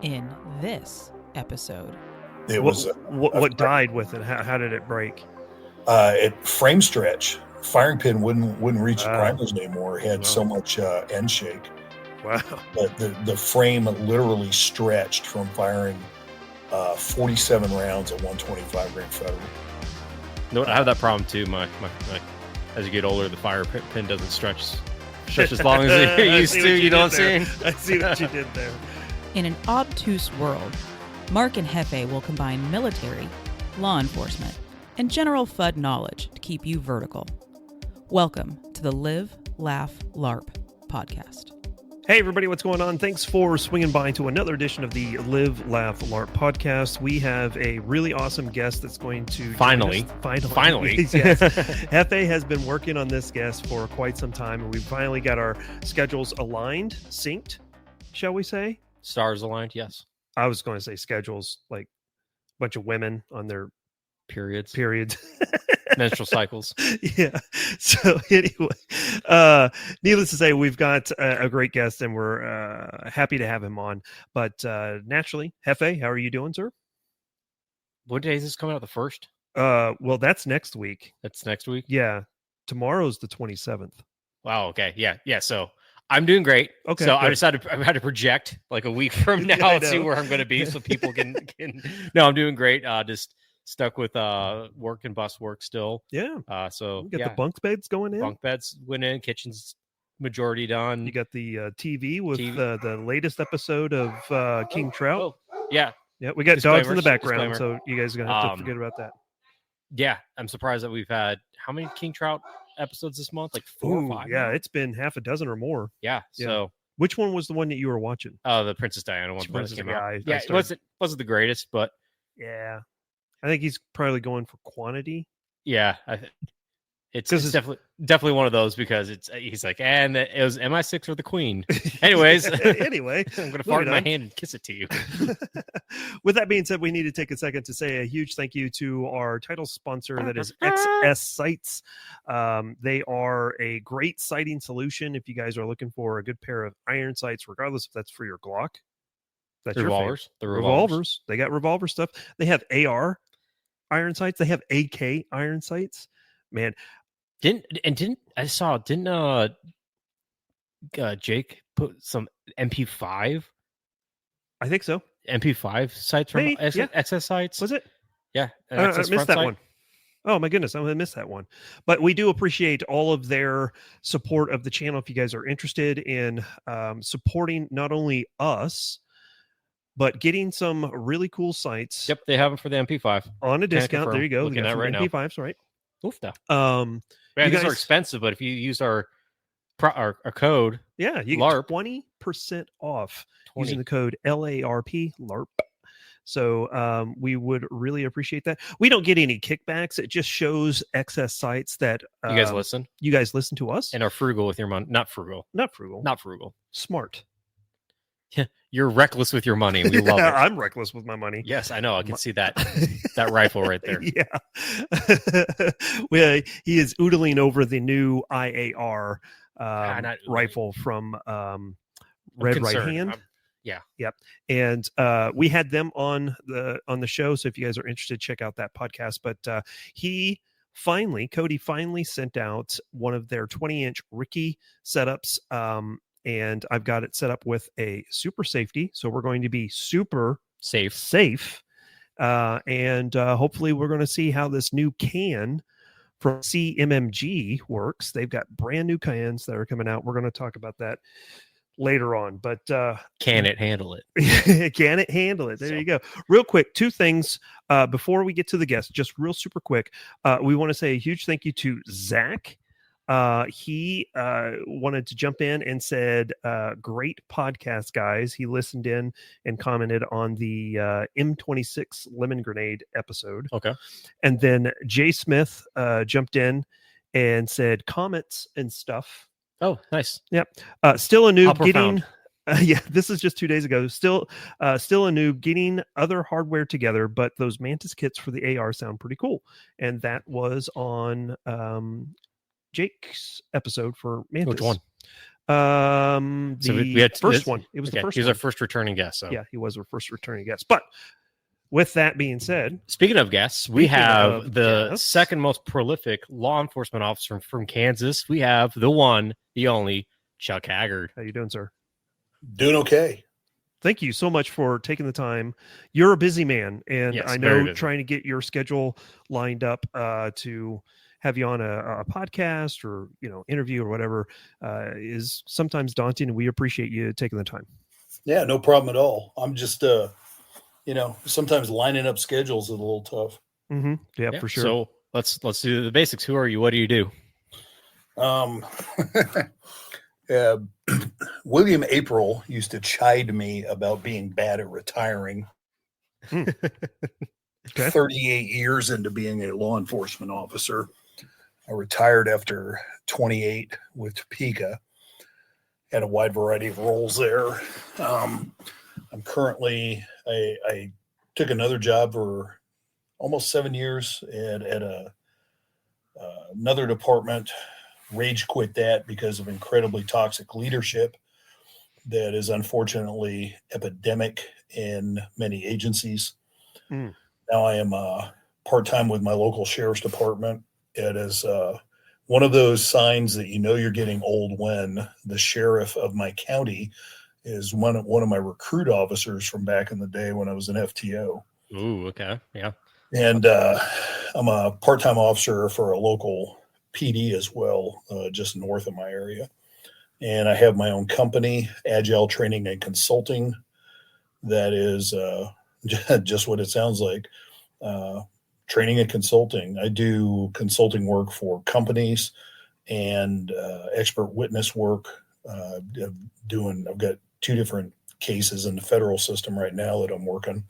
in this episode. It was what died with it? How did it break? It frame stretch. Firing pin wouldn't reach the primers anymore. It had so much end shake. Wow! But the frame literally stretched from firing 47 rounds at 125 grain federal. No, I have that problem too. My as you get older, the fire pin doesn't stretch as long as it used to. You know what I'm saying? I see what you did there. In an obtuse world, Mark and Jefe will combine military, law enforcement, and general FUD knowledge to keep you vertical. Welcome to the Live, Laugh, Larp podcast. Hey everybody, what's going on? Thanks for swinging by to another edition of the Live, Laugh, Larp podcast. We have a really awesome guest that's going to finally. Yes. Jefe has been working on this guest for quite some time, and we finally got our schedules aligned, synced, shall we say? Stars aligned, yes. I was going to say schedules, like a bunch of women on their periods. Menstrual cycles. Yeah. So anyway, needless to say, we've got a great guest, and we're happy to have him on. But naturally, Jefe, how are you doing, sir? What day is this coming out? The 1st? Well, that's next week. That's next week? Yeah. Tomorrow's the 27th. Wow. Okay. Yeah. So I'm doing great. Okay. So good. I had to project like a week from now and see where I'm going to be so people can. No, I'm doing great. Just stuck with work and bus work still. Yeah. So you got the bunk beds going in. Bunk beds went in. Kitchen's majority done. You got the TV with the latest episode of King Trout. Oh, yeah. Yeah. We got dogs in the background, so you guys are gonna have to forget about that. Yeah, I'm surprised that we've had how many King Trout episodes this month? Like 4 or 5. Yeah, it's been half a dozen or more. Yeah. So which one was the one that you were watching? Oh, the Princess Diana one. Princess Diana. Yeah, it wasn't the greatest, but yeah, I think he's probably going for quantity. Yeah, it's definitely one of those because he's like, and it was MI6 or the Queen. Anyways, anyway, I'm gonna fart in my hand and kiss it to you. With that being said, we need to take a second to say a huge thank you to our title sponsor, that is XS Sights. They are a great sighting solution if you guys are looking for a good pair of iron sights, regardless if that's for your Glock. That's Revolvers. The revolvers. They got revolver stuff. They have AR iron sights. They have AK iron sights. Man, didn't Jake put some MP5? I think so. MP5 sights from XS Sights. Was it? Yeah. I missed that one. Oh my goodness, I missed that one. But we do appreciate all of their support of the channel. If you guys are interested in supporting not only us, but getting some really cool sights. Yep, they have them for the MP5 on a discount. There you go. Looking at right now. MP5s, right? Oofta. Man, these are expensive, but if you use our code, you get LARP 20% off using the code LARP. So we would really appreciate that. We don't get any kickbacks. It just shows XS Sights that you guys listen. You guys listen to us and are frugal with your money. Not frugal. Smart. You're reckless with your money. We love it. I'm reckless with my money. Yes, I know. I can see that rifle right there. Yeah. Well, he is oodling over the new IAR rifle from Red Right Hand. Yep. And we had them on the show. So if you guys are interested, check out that podcast. But Cody finally sent out one of their 20-inch Ricky setups. And I've got it set up with a super safety. So we're going to be super safe. And hopefully we're going to see how this new can from CMMG works. They've got brand new cans that are coming out. We're going to talk about that later on. But can it handle it? Can it handle it? There you go. Real quick, 2 things before we get to the guest, just real super quick. We want to say a huge thank you to Zach. He wanted to jump in and said, great podcast, guys. He listened in and commented on the M26 lemon grenade episode. Okay. And then Jay Smith jumped in and said comments and stuff. Oh, nice. Yep. Still a noob getting this is just 2 days ago. Still a noob getting other hardware together, but those Mantis kits for the AR sound pretty cool. And that was on Jake's episode for Mantis. Which one? So we had first one. It was the first. He was one. our first returning guest. So yeah, he was our first returning guest. But with that being said, speaking of guests, we have the second most prolific law enforcement officer from Kansas. We have the one, the only Chuck Haggard. How you doing, sir? Doing okay. Thank you so much for taking the time. You're a busy man, and yes, I know trying to get your schedule lined up to have you on a podcast or interview or whatever is sometimes daunting, and we appreciate you taking the time. Yeah, no problem at all. I'm just sometimes lining up schedules is a little tough. Mm-hmm. Yeah, for sure. So let's do the basics. Who are you? What do you do? William April used to chide me about being bad at retiring. Okay. 38 years into being a law enforcement officer. I retired after 28 with Topeka. Had a wide variety of roles there. I'm currently, I took another job for almost 7 years at another department. Rage quit that because of incredibly toxic leadership that is unfortunately epidemic in many agencies. Now I am part-time with my local sheriff's department. It is one of those signs that you're getting old when the sheriff of my county is one of my recruit officers from back in the day when I was an FTO. Ooh, okay. Yeah. And I'm a part-time officer for a local PD as well, just north of my area. And I have my own company, Agile Training and Consulting, that is just what it sounds like, training and consulting. I do consulting work for companies and expert witness work. I've got 2 different cases in the federal system right now that I'm working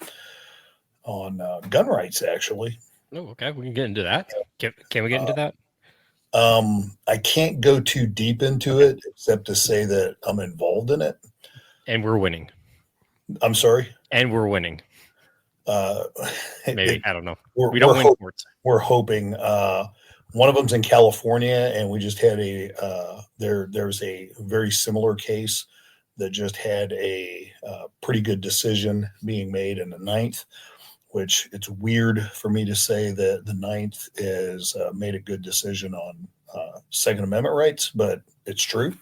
on gun rights, actually. Oh, okay. We can get into that. Can we get into that? I can't go too deep into it except to say that I'm involved in it. And we're winning. I'm sorry? And we're winning. Maybe. I don't know. We don't win sports. We're hoping. One of them's in California, and we just had there's a very similar case that just had a pretty good decision being made in the 9th, which it's weird for me to say that the 9th is made a good decision on Second Amendment rights, but it's true.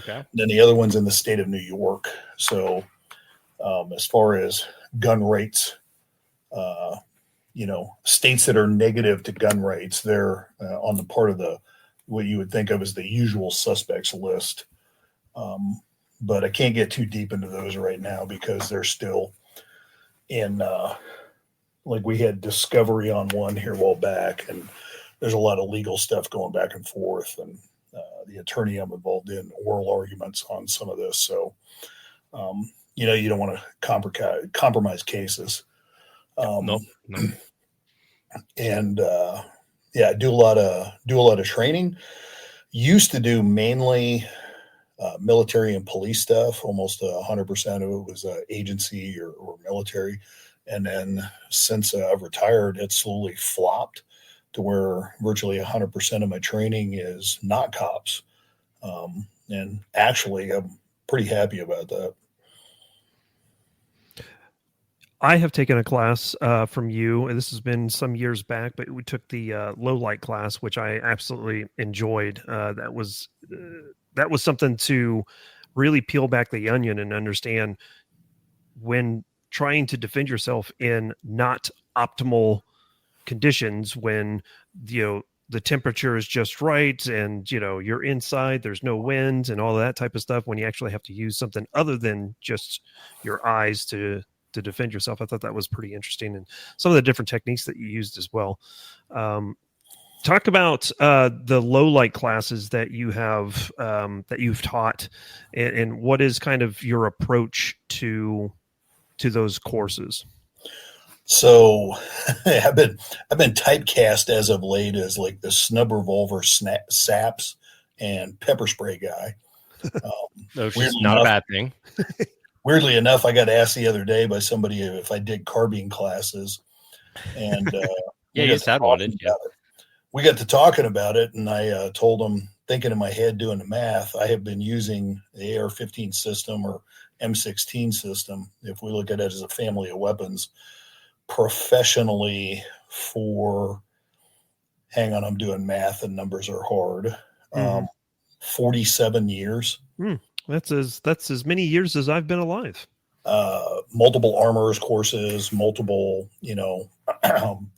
Okay. Then the other one's in the state of New York. So as far as gun rights, states that are negative to gun rights, they're on the part of what you would think of as the usual suspects list. But I can't get too deep into those right now because they're still in like we had discovery on one here a while back, and there's a lot of legal stuff going back and forth, and the attorney I'm involved in oral arguments on some of this. So, you don't want to compromise cases. No. And I do a lot of training. Used to do mainly military and police stuff. Almost 100% of it was agency or military. And then since I've retired, it's slowly flopped to where virtually 100% of my training is not cops. And actually, I'm pretty happy about that. I have taken a class from you, and this has been some years back, but we took the low light class, which I absolutely enjoyed. That was something to really peel back the onion and understand when trying to defend yourself in not optimal conditions, when the temperature is just right and you're inside, there's no wind and all that type of stuff, when you actually have to use something other than just your eyes to defend yourself. I thought that was pretty interesting, and some of the different techniques that you used as well. Talk about the low light classes that you have that you've taught, and what is kind of your approach to those courses. So I've been typecast as of late as like the snub revolver saps and pepper spray guy. That's not a bad thing. Weirdly enough, I got asked the other day by somebody if I did carbine classes, and yeah, you just had one, didn't you? We got to talking about it, and I told them thinking in my head, doing the math, I have been using the AR-15 system or M16 system, if we look at it as a family of weapons, professionally for, hang on, I'm doing math and numbers are hard, 47 years. That's as many years as I've been alive. Multiple armorers courses, multiple,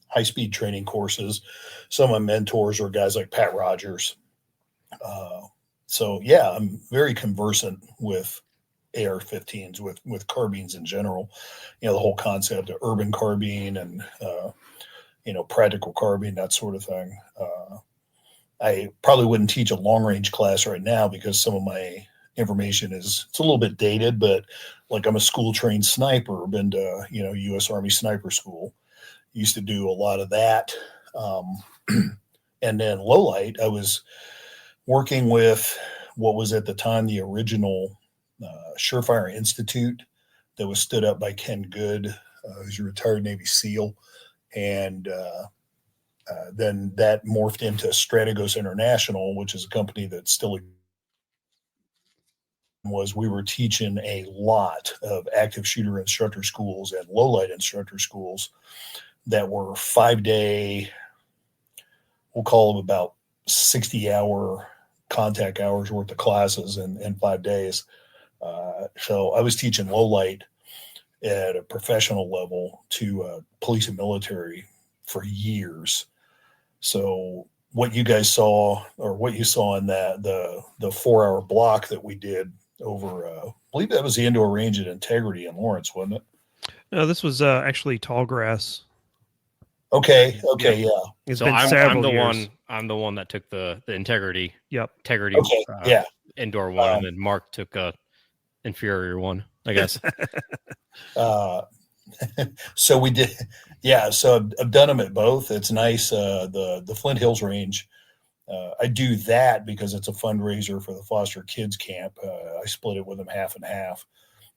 high-speed training courses. Some of my mentors are guys like Pat Rogers. So yeah, I'm very conversant with AR-15s, with carbines in general. The whole concept of urban carbine and practical carbine, that sort of thing. I probably wouldn't teach a long range class right now because some of my information it's a little bit dated, but like I'm a school trained sniper, been to, U.S. Army sniper school, used to do a lot of that. And then low light, I was working with what was at the time the original Surefire Institute that was stood up by Ken Good, who's a retired Navy SEAL. And then that morphed into Strategos International, which is a company that still we were teaching a lot of active shooter instructor schools and low light instructor schools that were 5-day, we'll call them about 60-hour contact hours worth of classes in 5 days. So I was teaching low light at a professional level to police and military for years. So what you guys saw, or what you saw in that the 4-hour block that we did over, I believe that was the indoor range at Integrity in Lawrence, wasn't it? No, this was actually Tallgrass. Okay, yeah. It's so been I'm the years. one that took the Integrity. Yep. Integrity. Yeah. Indoor one, and then Mark took a inferior one, I guess. So we did, yeah. So I've done them at both. It's nice. The Flint Hills range. I do that because it's a fundraiser for the foster kids camp. I split it with them half and half,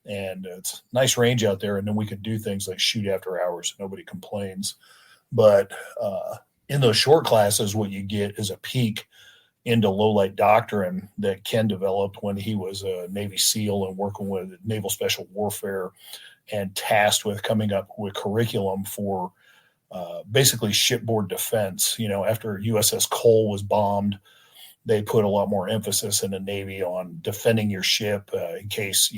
and it's a nice range out there. And then we could do things like shoot after hours. Nobody complains. But in those short classes, what you get is a peek into low light doctrine that Ken developed when he was a Navy SEAL and working with Naval Special Warfare and tasked with coming up with curriculum for basically shipboard defense. After USS Cole was bombed, they put a lot more emphasis in the Navy on defending your ship in case,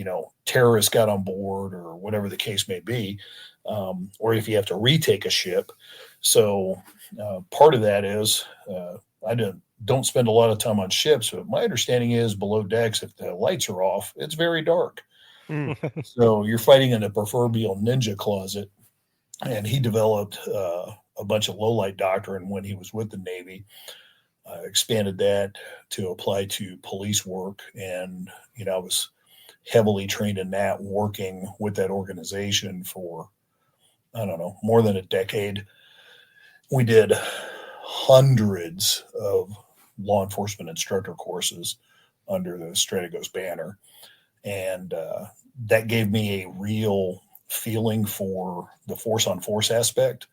terrorists got on board or whatever the case may be, or if you have to retake a ship. So part of that is I don't spend a lot of time on ships, but my understanding is below decks, if the lights are off, it's very dark. So you're fighting in a proverbial ninja closet. And he developed a bunch of low light doctrine when he was with the Navy, expanded that to apply to police work. And, I was heavily trained in that, working with that organization for, I don't know, more than a decade. We did hundreds of law enforcement instructor courses under the Strategos banner. And that gave me a real feeling for the force on force aspect.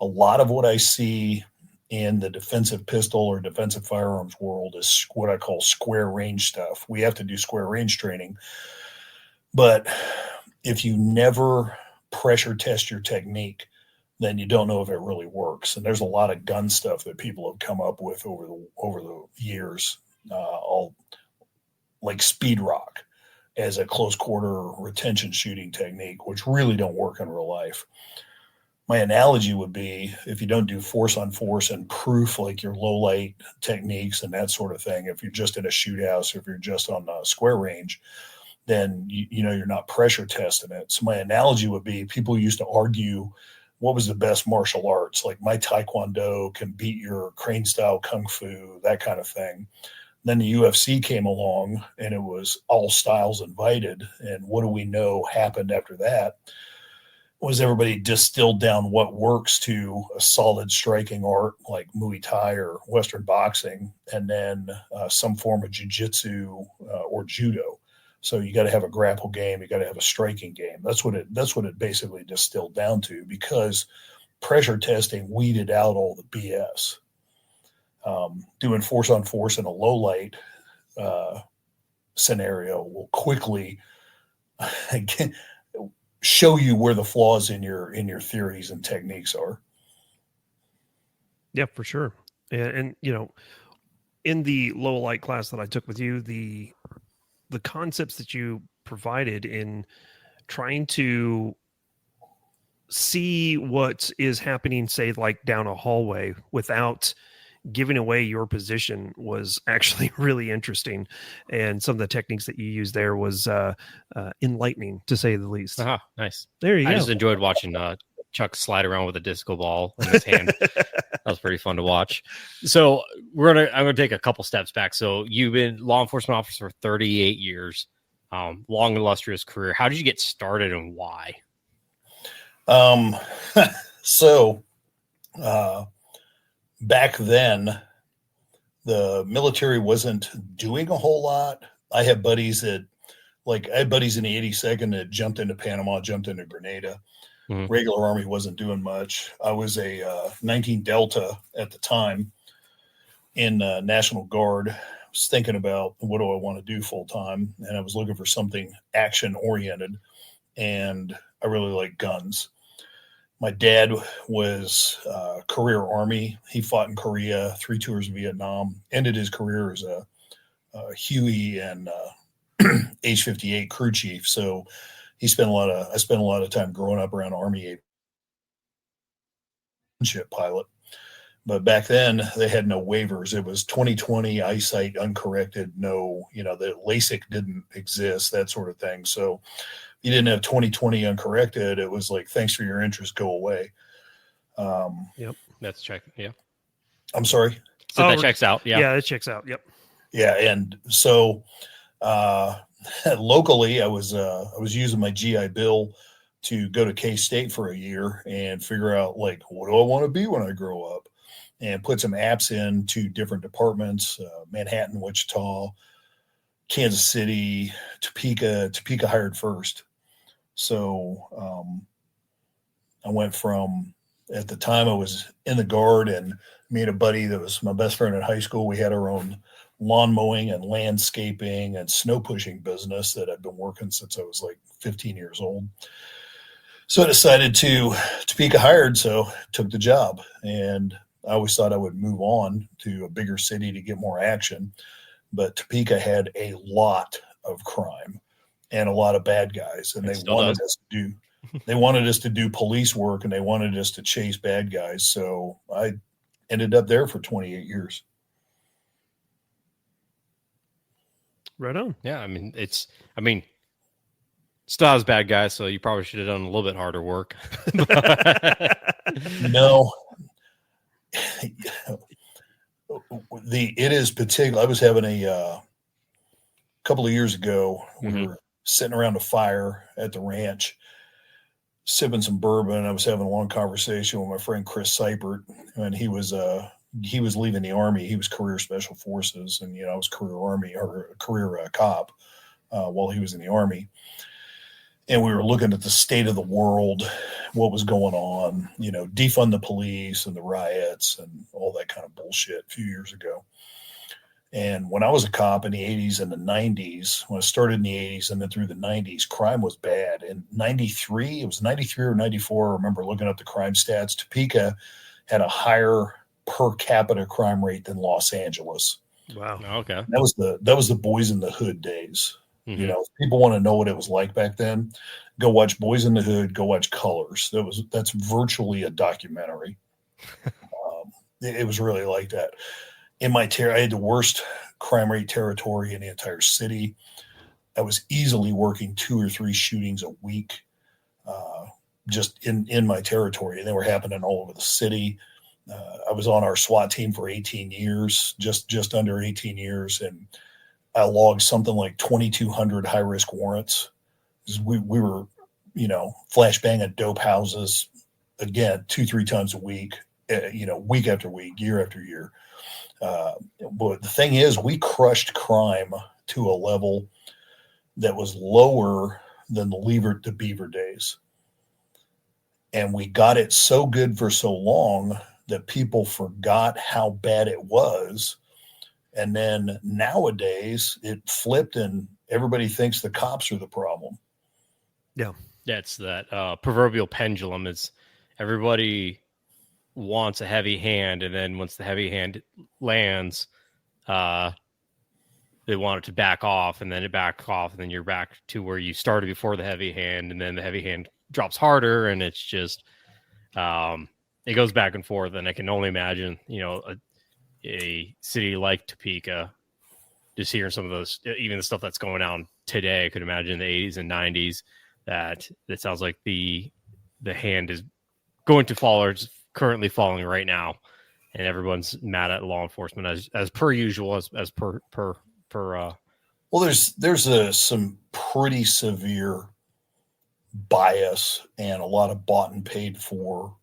A lot of what I see in the defensive pistol or defensive firearms world is what I call square range stuff. We have to do square range training. But if you never pressure test your technique, then you don't know if it really works. And there's a lot of gun stuff that people have come up with over the years, all like speed rock as a close quarter retention shooting technique, which really don't work in real life. My analogy would be if you don't do force on force and proof like your low light techniques and that sort of thing, if you're just in a shoot house or if you're just on a square range, then you're not pressure testing it. So my analogy would be people used to argue what was the best martial arts, like my Taekwondo can beat your crane style Kung Fu, that kind of thing. Then the UFC came along and it was all styles invited. And what do we know happened after that? Was everybody distilled down what works to a solid striking art like Muay Thai or Western boxing, and then some form of jiu-jitsu or judo. So you got to have a grapple game, you got to have a striking game. That's what it basically distilled down to, because pressure testing weeded out all the BS. doing force on force in a low light scenario will quickly show you where the flaws in your theories and techniques are. Yeah, for sure. And in the low light class that I took with you, the concepts that you provided in trying to see what is happening, say, like down a hallway without giving away your position was actually really interesting. And some of the techniques that you used there was enlightening, to say the least. Nice. There you go. I just enjoyed watching Chuck slide around with a disco ball in his hand. That was pretty fun to watch. So I'm gonna take a couple steps back. So you've been law enforcement officer for 38 years, long illustrious career. How did you get started and why? So back then, the military wasn't doing a whole lot. I had buddies in the 82nd that jumped into Panama, jumped into Grenada. Mm-hmm. Regular Army wasn't doing much. I was a 19 Delta at the time in National Guard. I was thinking about what do I want to do full time, and I was looking for something action oriented, and I really like guns. My dad was career Army. He fought in Korea, 3 tours of Vietnam, ended his career as a Huey and H-58 crew chief. So I spent a lot of time growing up around Army ship pilot. But back then they had no waivers. It was 20/20 eyesight uncorrected. No, the LASIK didn't exist, that sort of thing. So you didn't have 20/20 uncorrected. It was like, thanks for your interest, go away. Yep. That's check. Yeah. I'm sorry. So that checks out. Yeah. Yeah, that checks out. Yep. Yeah. And so, locally I was using my GI Bill to go to K-State for a year and figure out, like, what do I want to be when I grow up, and put some apps in to different departments, Manhattan, Wichita, Kansas City, Topeka hired first. So I went from, at the time I was in the Guard, and me and a buddy that was my best friend in high school, we had our own lawn mowing and landscaping and snow pushing business that I've been working since I was like 15 years old. So I decided to Topeka hired, so took the job. And I always thought I would move on to a bigger city to get more action. But Topeka had a lot of crime and a lot of bad guys, and they wanted us to do police work, and they wanted us to chase bad guys. So I ended up there for 28 years. Right on. Yeah, still has bad guys, so you probably should have done a little bit harder work. No. It is particular. I was having a couple of years ago, we were sitting around a fire at the ranch, sipping some bourbon. I was having a long conversation with my friend Chris Seipert, and he was leaving the Army. He was career Special Forces, and I was career Army, or career cop while he was in the Army. And we were looking at the state of the world, what was going on, defund the police and the riots and all that kind of bullshit a few years ago. And when I was a cop in the 80s and the 90s, when I started in the 80s and then through the 90s, crime was bad. In 93, it was 93 or 94, I remember looking up the crime stats. Topeka had a higher per capita crime rate than Los Angeles. Wow. Okay. That was the Boys in the Hood days. Mm-hmm. If people want to know what it was like back then, go watch Boys in the Hood, go watch Colors. That's virtually a documentary. It was really like that. In my I had the worst crime rate territory in the entire city. I was easily working 2 or 3 shootings a week, just in my territory, and they were happening all over the city. I was on our SWAT team for 18 years, just under 18 years, and I logged something like 2,200 high-risk warrants. We were, flashbanging dope houses, again, 2-3 times a week, week after week, year after year. But the thing is, we crushed crime to a level that was lower than the Lever to Beaver days. And we got it so good for so long that people forgot how bad it was. And then nowadays it flipped and everybody thinks the cops are the problem. Yeah. That's that proverbial pendulum. Is everybody wants a heavy hand, and then once the heavy hand lands, they want it to back off, and then it backs off, and then you're back to where you started before the heavy hand, and then the heavy hand drops harder, and it's just it goes back and forth. And I can only imagine, a city like Topeka, just hearing some of those, even the stuff that's going on today. I could imagine in the 80s and 90s that it sounds like the hand is going to fall, or it's currently falling right now, and everyone's mad at law enforcement as per usual, as per. Well, there's some pretty severe bias and a lot of bought and paid for.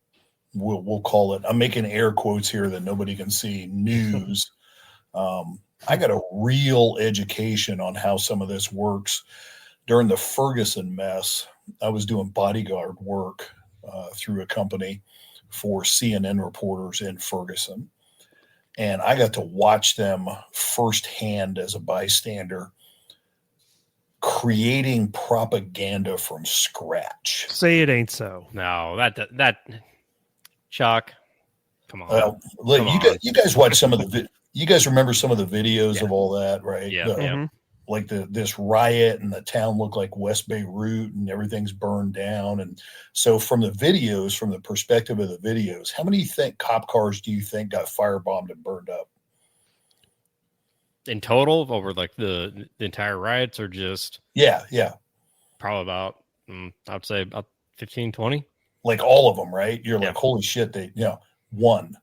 We'll call it, I'm making air quotes here that nobody can see, news. I got a real education on how some of this works. During the Ferguson mess, I was doing bodyguard work through a company for CNN reporters in Ferguson. And I got to watch them firsthand as a bystander creating propaganda from scratch. Say it ain't so. No, that Chuck, come on. You guys watch some of the you guys remember some of the videos of all that, right? Yeah. Like this riot, and the town looked like West Beirut, and everything's burned down. And so from the videos, from the perspective of the videos, how many cop cars do you think got firebombed and burned up? In total, over like the entire riots, or just? Yeah. Probably about, I'd say about 15, 20. Like all of them, right? You're like, holy shit, one.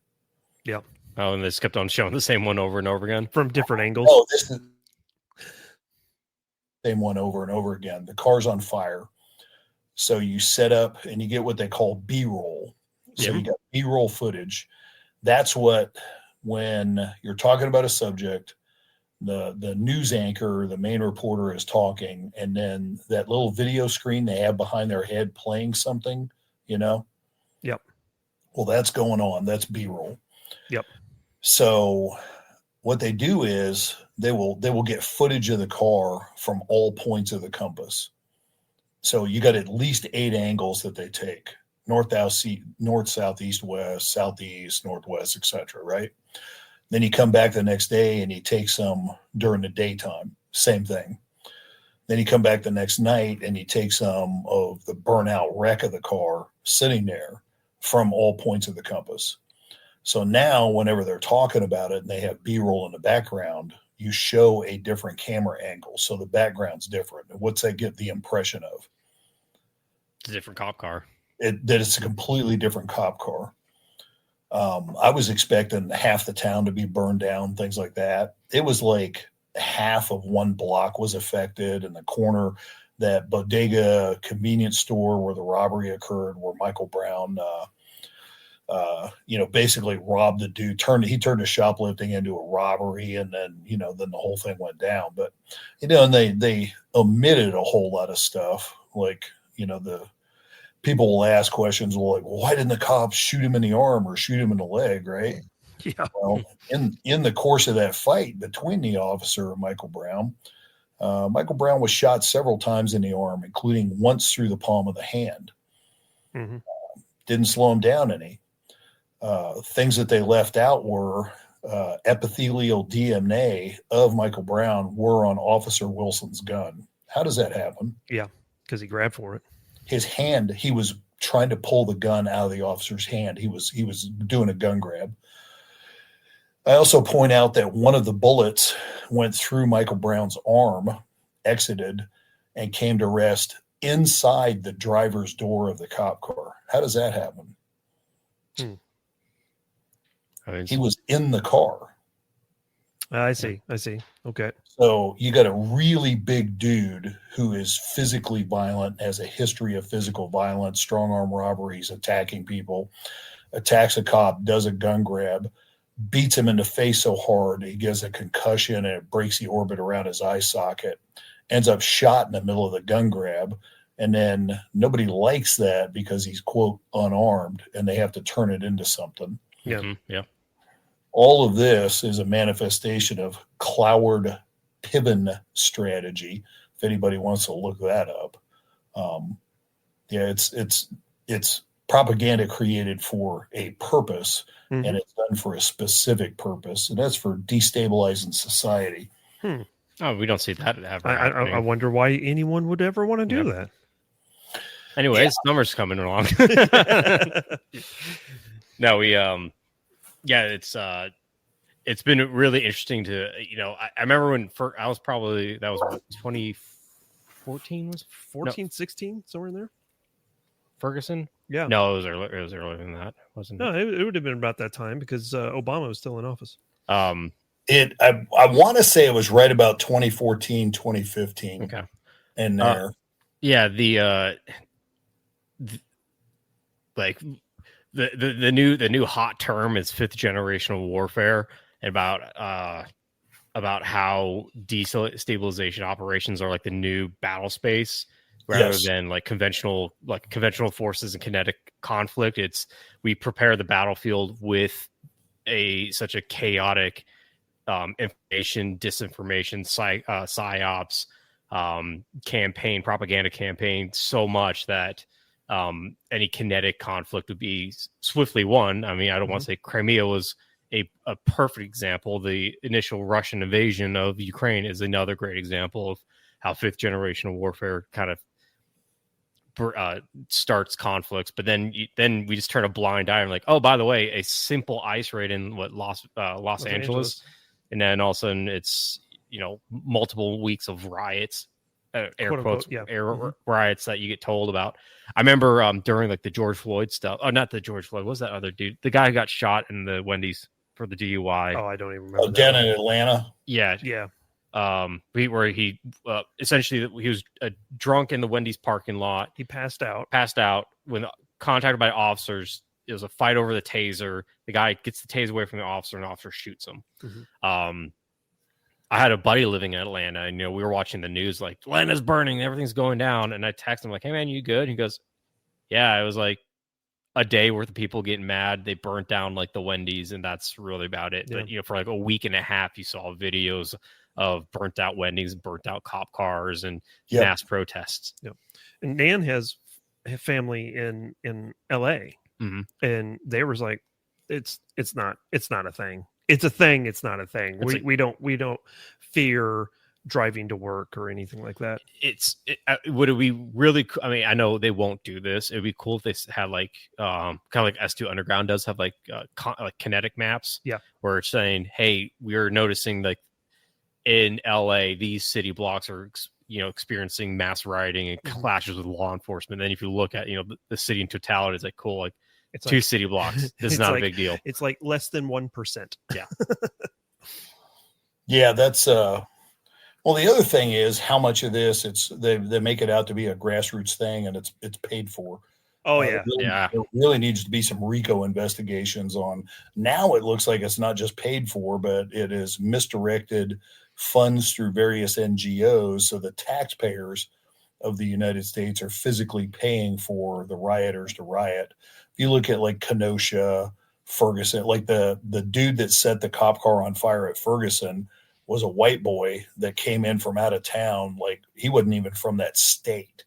Yep. Oh, and they just kept on showing the same one over and over again? From different angles. Oh, this is the same one over and over again. The car's on fire. So you set up and you get what they call B-roll. So you got B-roll footage. That's what, when you're talking about a subject, the news anchor, the main reporter is talking, and then that little video screen they have behind their head playing something, Yep. Well, that's going on. That's B-roll. Yep. So what they do is they will get footage of the car from all points of the compass. So you got at least 8 angles that they take: north, south, east, west, southeast, northwest, etc. Right? Then you come back the next day and you take some during the daytime. Same thing. Then you come back the next night and you take some of the burnout wreck of the car sitting there from all points of the compass. So now whenever they're talking about it and they have B-roll in the background, you show a different camera angle. So the background's different. And what's that get the impression of? It's a different cop car. That it's a completely different cop car. I was expecting half the town to be burned down, things like that. It was like half of one block was affected, and the corner, that bodega convenience store where the robbery occurred, where Michael Brown, basically robbed the dude, he turned the shoplifting into a robbery, and then the whole thing went down. But and they omitted a whole lot of stuff, like the people will ask questions like, well, why didn't the cops shoot him in the arm or shoot him in the leg, right? Yeah. Well, in the course of that fight between the officer and Michael Brown was shot several times in the arm, including once through the palm of the hand. Mm-hmm. Didn't slow him down any. Things that they left out were epithelial DNA of Michael Brown were on Officer Wilson's gun. How does that happen? Yeah, because he grabbed for it. His hand, he was trying to pull the gun out of the officer's hand. He was doing a gun grab. I also point out that one of the bullets went through Michael Brown's arm, exited, and came to rest inside the driver's door of the cop car. How does that happen? He was in the car. I see. Okay. So you got a really big dude who is physically violent, has a history of physical violence, strong arm robberies, attacking people, attacks a cop, does a gun grab, beats him in the face so hard he gets a concussion and it breaks the orbit around his eye socket, ends up shot in the middle of the gun grab. And then nobody likes that because he's, quote, unarmed, and they have to turn it into something. Yeah. Mm-hmm. Yeah. All of this is a manifestation of Cloward Piven strategy. If anybody wants to look that up, it's propaganda created for a purpose, Mm-hmm. and it's done for a specific purpose, and that's for destabilizing society. Oh, we don't see that ever I happening. wonder why anyone would ever want to do that. Anyways, numbers coming along. No, we it's been really interesting to I remember when I was probably that was 2014 was 14, 16, somewhere in there. Ferguson. Yeah. No, it was earlier than that, wasn't it? No, it would have been about that time because Obama was still in office. I want to say it was right about 2014, 2015. Okay. And there. Yeah, the new hot term is fifth generational warfare, about how destabilization operations are like the new battle space rather than like conventional forces and kinetic conflict. We prepare the battlefield with such a chaotic information, disinformation, psyops propaganda campaign, so much that any kinetic conflict would be swiftly won. I mean, I don't want to say Crimea was a perfect example. The initial Russian invasion of Ukraine is another great example of how fifth generational warfare kind of starts conflicts, but then we just turn a blind eye and like, oh, by the way, a simple ICE raid in Los Angeles, and then all of a sudden it's multiple weeks of riots, air quotes, riots that you get told about. I remember during like the George Floyd stuff. Oh, not the George Floyd. What was that other dude? The guy who got shot in the Wendy's for the DUI. Oh, I don't even remember. Down in Atlanta. Yeah. Where he essentially he was drunk in the Wendy's parking lot. He passed out when contacted by officers. It was a fight over the taser. The guy gets the taser away from the officer, and the officer shoots him. Mm-hmm. I had a buddy living in Atlanta, and we were watching the news, like Atlanta's burning, everything's going down. And I text him like, "Hey man, you good?" He goes, "Yeah." It was like a day worth of people getting mad. They burnt down like the Wendy's, and that's really about it. Yeah. But for like a week and a half, you saw videos of burnt out Wendy's, burnt out cop cars, and mass protests. Yep. And Nan has family in LA, and they was like, it's not a thing. It's a thing. It's not a thing. We don't fear driving to work or anything like that. Would it be really? I mean, I know they won't do this. It'd be cool if they had like kind of like S2 Underground does have like like kinetic maps. Yeah, where it's saying, hey, we're noticing like in LA, these city blocks are experiencing mass rioting and clashes with law enforcement. Then if you look at the city in totality, it's like cool, like it's two city blocks. This is not a big deal. It's like less than 1%. Yeah. Yeah, that's well, the other thing is how much of this they make it out to be a grassroots thing, and it's paid for. Oh yeah. There really needs to be some RICO investigations on. Now it looks like it's not just paid for, but it is misdirected funds through various NGOs, so the taxpayers of the United States are physically paying for the rioters to riot. If you look at like Kenosha, Ferguson, like the dude that set the cop car on fire at Ferguson was a white boy that came in from out of town. Like he wasn't even from that state.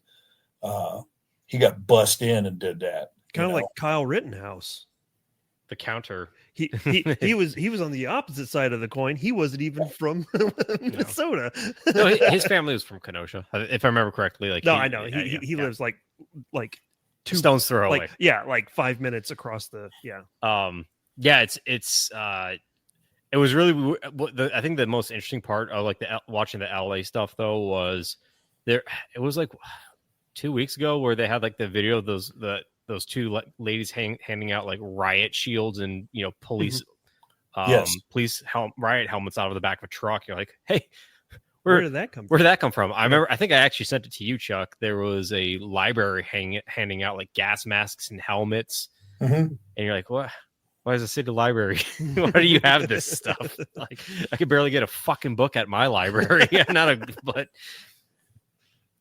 He got bussed in and did that. Kind of like Kyle Rittenhouse. The counter. He was on the opposite side of the coin. He wasn't even from Minnesota. No, his family was from Kenosha, if I remember correctly. Like I know he lives like 2 stones throw away. Like 5 minutes across the it was really I think the most interesting part of like watching the LA stuff though was there. It was like 2 weeks ago where they had like the video of those two ladies handing out like riot shields and police riot helmets out of the back of a truck. You're like, hey, where did that come from? I remember, I think I actually sent it to you, Chuck. There was a library handing out like gas masks and helmets, and you're like, what? Why is the city library? Why do you have this stuff? Like, I could barely get a fucking book at my library. But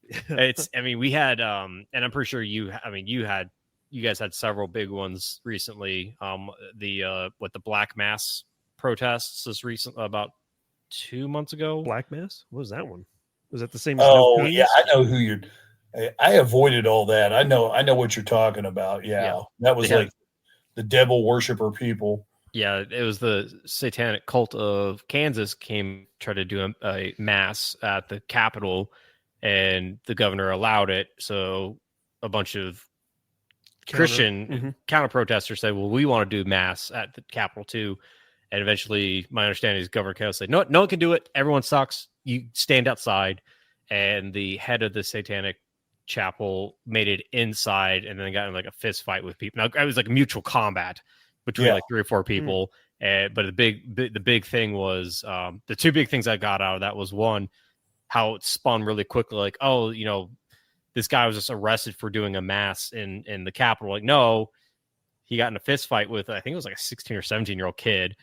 it's. I mean, we had, and I'm pretty sure you had you guys had several big ones recently. The Black Mass protests is recent, about 2 months ago. Black Mass? What was that one? Was that the same as Oh, No yeah, Kings? I know who you're. I avoided all that. I know what you're talking about. Yeah. That was like the devil worshiper people. Yeah, it was the satanic cult of Kansas tried to do a mass at the Capitol, and the governor allowed it. So a bunch of Christian counter protesters said, "Well, we want to do mass at the Capitol too." And eventually, my understanding is Governor Kennedy said, "No, no one can do it. Everyone sucks. You stand outside." And the head of the satanic chapel made it inside, and then got in like a fist fight with people. Now it was like a mutual combat between like 3 or 4 people. But the big thing was the 2 big things I got out of that was, one, how it spun really quickly. Like, oh, this guy was just arrested for doing a mass in the Capitol. Like, no, he got in a fist fight with, I think it was like a 16 or 17-year-old kid.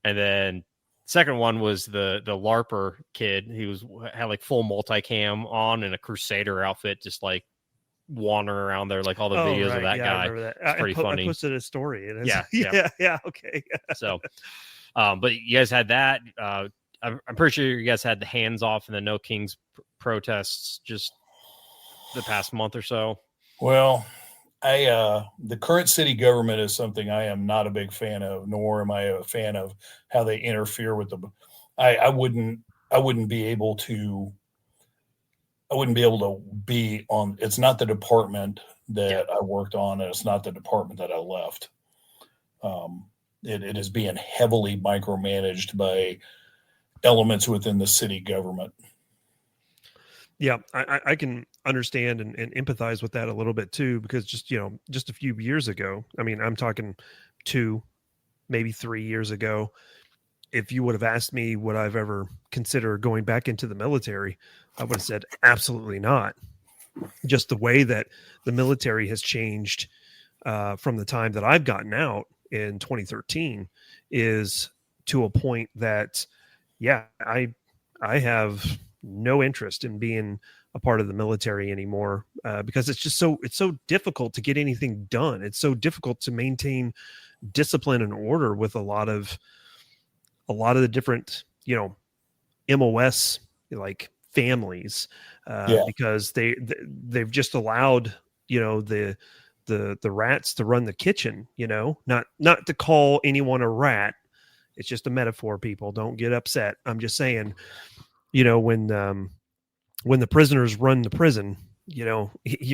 And then second one was the Larper kid. He had like full multicam on in a Crusader outfit, just like wandering around there, like all the videos of that guy. I remember that. It's pretty funny. I posted a story. And Yeah. Okay. So, but you guys had that. I'm pretty sure you guys had the hands off in the No Kings protests just the past month or so. Well, the current city government is something I am not a big fan of, nor am I a fan of how they interfere with the. I wouldn't be able to be on. It's not the department that I worked on, and it's not the department that I left. It is being heavily micromanaged by elements within the city government. Yeah, I can understand and empathize with that a little bit too, because just a few years ago, I mean, I'm talking 2, maybe 3 years ago, if you would have asked me would I've ever consider going back into the military, I would have said absolutely not. Just the way that the military has changed from the time that I've gotten out in 2013 is to a point that, yeah, I have no interest in being a part of the military anymore because it's so difficult to get anything done. It's so difficult to maintain discipline and order with a lot of the different, MOS like families because they've just allowed, the rats to run the kitchen, not to call anyone a rat. It's just a metaphor, people. Don't get upset. I'm just saying, when the prisoners run the prison, you're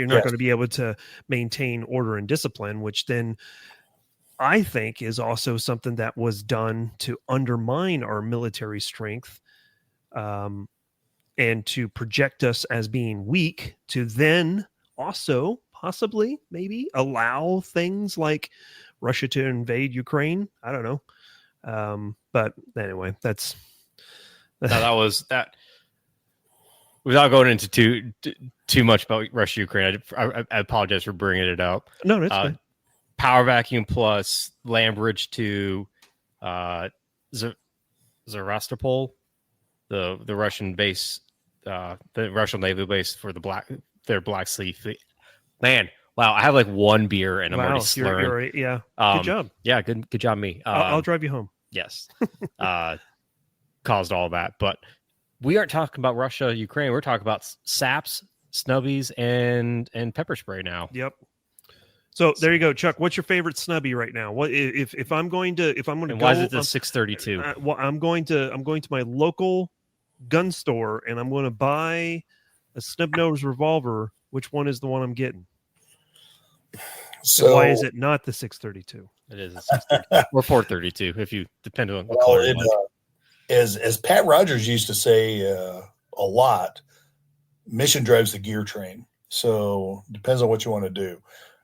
not going to be able to maintain order and discipline, which then I think is also something that was done to undermine our military strength and to project us as being weak, to then also possibly maybe allow things like Russia to invade Ukraine. I don't know. But anyway, that's... that was that. Without going into too much about Russia, Ukraine, I apologize for bringing it up. No, that's good. Power Vacuum Plus, Lambridge to Sevastopol, the Russian base, the Russian naval base for their Black Sea fleet. Man, wow! I have like 1 beer and I'm already slurring. Yeah, good job. Yeah, good job, me. I'll drive you home. Yes, caused all that, but we aren't talking about Russia, Ukraine. We're talking about saps, snubbies, and pepper spray now. Yep. So there you go, Chuck. What's your favorite snubby right now? What if I'm going to and go? Why is it the 632? Well, I'm going to my local gun store and I'm going to buy a snub nose revolver. Which one is the one I'm getting? So and why is it not the 632? It is a 632 or 432 if you depend on the color. As Pat Rogers used to say a lot, mission drives the gear train. So depends on what you want to do.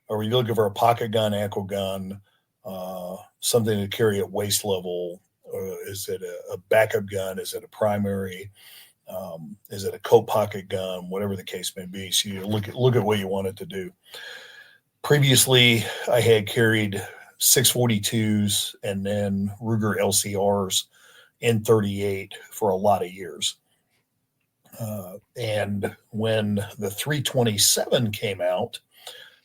Are you looking for a pocket gun, ankle gun, something to carry at waist level? Is it a backup gun? Is it a primary? Is it a coat pocket gun? Whatever the case may be. So you look at what you want it to do. Previously, I had carried 642s and then Ruger LCRs in 38 for a lot of years. And when the 327 came out,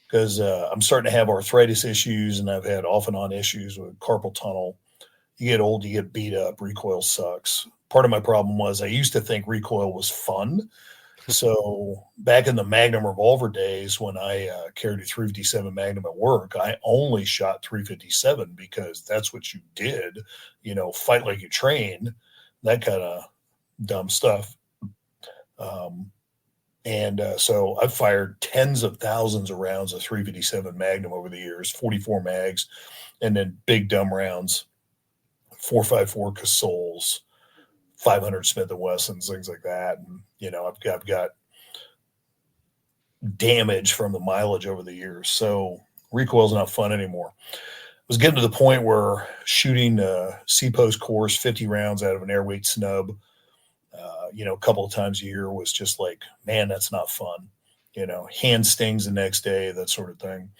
because I'm starting to have arthritis issues, and I've had off and on issues with carpal tunnel. You get old, you get beat up. Recoil sucks. Part of my problem was I used to think recoil was fun. So back in the Magnum revolver days, when I carried a 357 Magnum at work, I only shot 357 because that's what you did. Fight like you trained, that kind of dumb stuff. So I've fired tens of thousands of rounds of 357 Magnum over the years, 44 mags, and then big dumb rounds, 4.54 Casols, 500 Smith & Wessons, things like that. And, I've got damage from the mileage over the years. So recoil's not fun anymore. I was getting to the point where shooting C-post course 50 rounds out of an airweight snub, a couple of times a year was just like, man, that's not fun. Hand stings the next day, that sort of thing.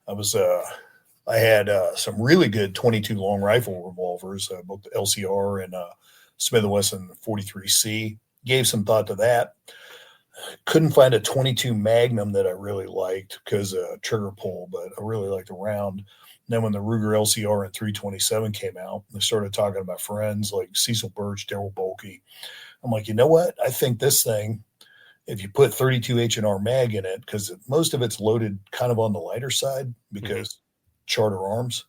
I had some really good 22 long rifle revolvers, both the LCR and Smith & Wesson 43C. Gave some thought to that. Couldn't find a 22 Magnum that I really liked because of trigger pull, but I really liked the round. And then when the Ruger LCR and 327 came out, I started talking to my friends like Cecil Birch, Daryl Bolke. I'm like, you know what? I think this thing, if you put 32 H&R mag in it, because most of it's loaded kind of on the lighter side, because Charter Arms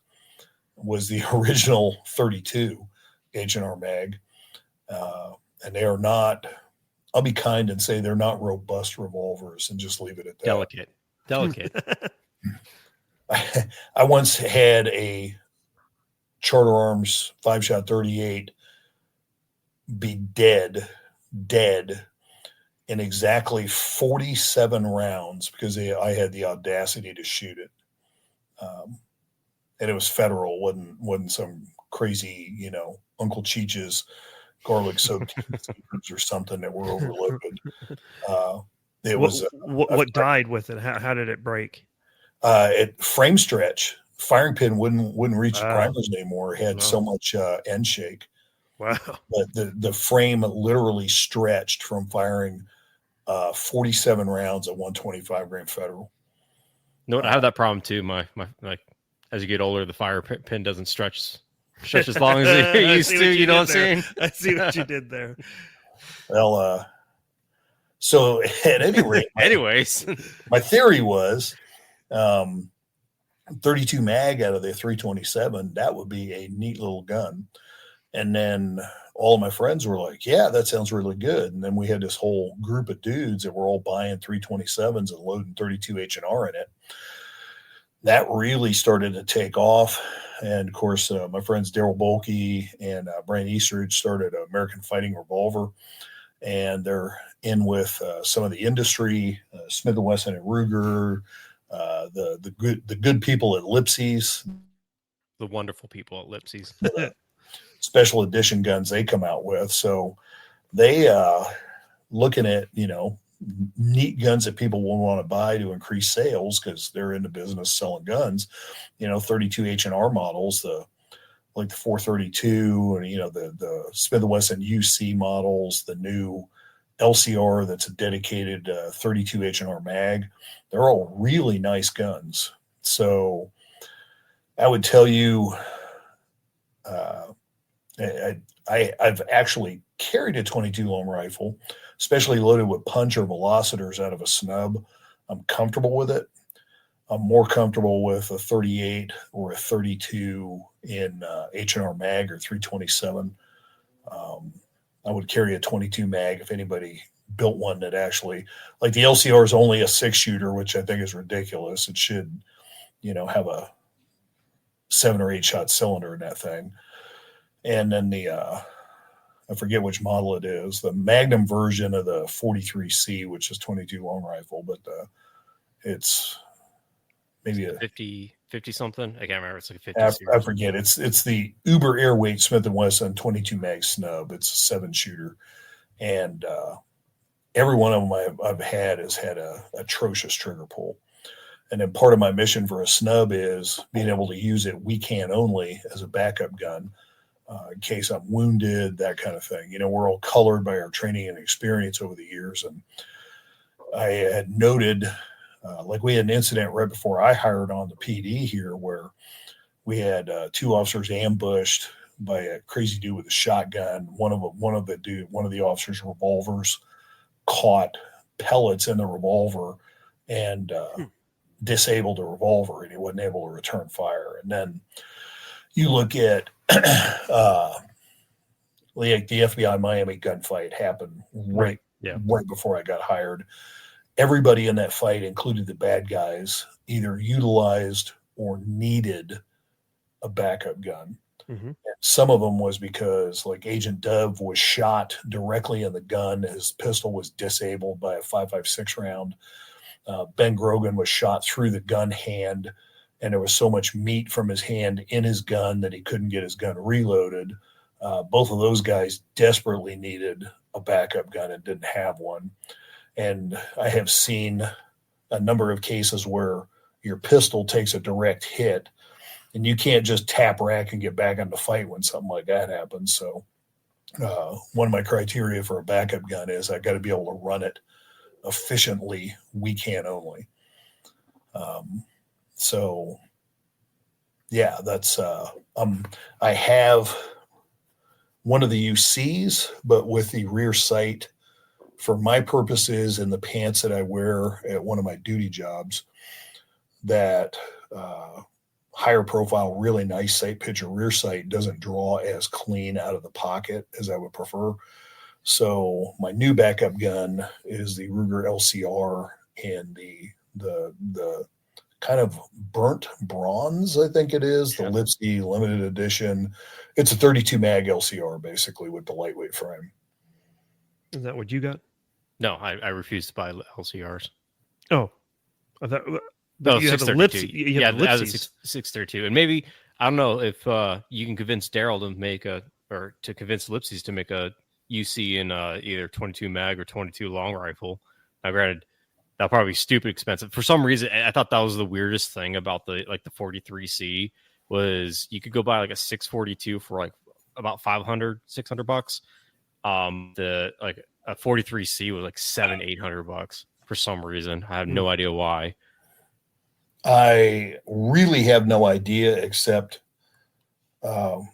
was the original 32 H&R mag. And they are not, I'll be kind and say they're not robust revolvers and just leave it at that. Delicate. I once had a Charter Arms 5-shot 38 be dead in exactly 47 rounds because I had the audacity to shoot it. And it was federal, wasn't some crazy, Uncle Cheech's garlic soaked or something that were overloaded. It was what died with it? How did it break? It frame stretch. Firing pin wouldn't reach the primers anymore. It had so much end shake. Wow. But the frame literally stretched from firing 47 rounds at 125 grain federal. No, I have that problem too. My as you get older, the fire pin doesn't stretch as long as it used to. You know what I'm saying? I see what you did there. Well, so at any rate, anyways, my theory was 32 mag out of the 327. That would be a neat little gun. And then all of my friends were like, yeah, that sounds really good. And then we had this whole group of dudes that were all buying 327s and loading 32 H&R in it. That really started to take off. And of course, my friends Daryl Bolke and Brian Eastridge started American Fighting Revolver. And they're in with some of the industry, Smith & Wesson and Ruger, the good people at Lipsy's. The wonderful people at Lipsy's. Special edition guns they come out with. So they looking at, neat guns that people will want to buy to increase sales because they're in the business selling guns, 32 H&R models, like the 432 and, the Smith & Wesson UC models, the new LCR that's a dedicated 32 H&R mag. They're all really nice guns. So I would tell you, I've actually carried a 22 long rifle, especially loaded with punch or velocitors out of a snub. I'm comfortable with it. I'm more comfortable with a 38 or a 32 in H&R mag or 327. I would carry a 22 mag if anybody built one that actually, like the LCR is only a 6-shooter, which I think is ridiculous. It should, have a 7 or 8 shot cylinder in that thing. And then I forget which model it is, the Magnum version of the 43C, which is 22 long rifle, but it's maybe a 50 something. I can't remember. It's like a 50. I forget. It's the Uber Airweight Smith & Wesson 22 mag snub. It's a 7-shooter. And every one of them I've had has had a atrocious trigger pull. And then part of my mission for a snub is being able to use it weak hand only as a backup gun. In case I'm wounded, that kind of thing. We're all colored by our training and experience over the years. And I had noted Like we had an incident right before I hired on the PD here where we had 2 officers ambushed by a crazy dude with a shotgun. One of the officers' revolvers caught pellets in the revolver and disabled the revolver, and he wasn't able to return fire. And then you look at like the FBI Miami gunfight happened right before I got hired. Everybody in that fight, including the bad guys, either utilized or needed a backup gun. Mm-hmm. Some of them was because like Agent Dove was shot directly in the gun. His pistol was disabled by a 5.56 round. Ben Grogan was shot through the gun hand, and there was so much meat from his hand in his gun that he couldn't get his gun reloaded. Both of those guys desperately needed a backup gun and didn't have one. And I have seen a number of cases where your pistol takes a direct hit and you can't just tap rack and get back on the fight when something like that happens. So one of my criteria for a backup gun is I got to be able to run it efficiently, weekend only. So yeah, that's I have one of the UCs, but with the rear sight for my purposes and the pants that I wear at one of my duty jobs, that higher profile, really nice sight picture rear sight doesn't draw as clean out of the pocket as I would prefer. So my new backup gun is the Ruger LCR and the kind of burnt bronze, I think it is, the Lipsy limited edition. It's a 32 mag LCR basically with the lightweight frame. Is that what you got? No, I refuse to buy LCRs. Oh, I thought, no, you have the Lipsy. Yeah, that was a 632. And maybe, I don't know if you can convince Daryl to convince Lipsies to make a UC in either 22 mag or 22 long rifle. Now, granted, that'll probably be stupid expensive. For some reason, I thought that was the weirdest thing about the 43C was you could go buy like a 642 for like about $500-600. A 43C was like $700-800 for some reason. I have no idea why. I really have no idea except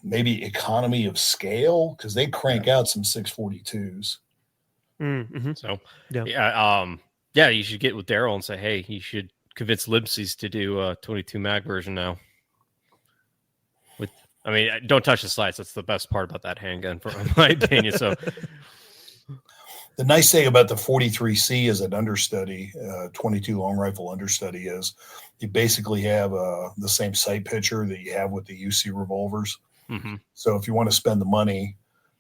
maybe economy of scale because they crank out some 642s. Mm-hmm. So yeah, you should get with Daryl and say, hey, you should convince Lipsies to do a 22 mag version now. Don't touch the slides. That's the best part about that handgun, for my opinion. So the nice thing about the 43C as an understudy, 22 long rifle understudy, is you basically have the same sight picture that you have with the UC revolvers. Mm-hmm. So if you want to spend the money,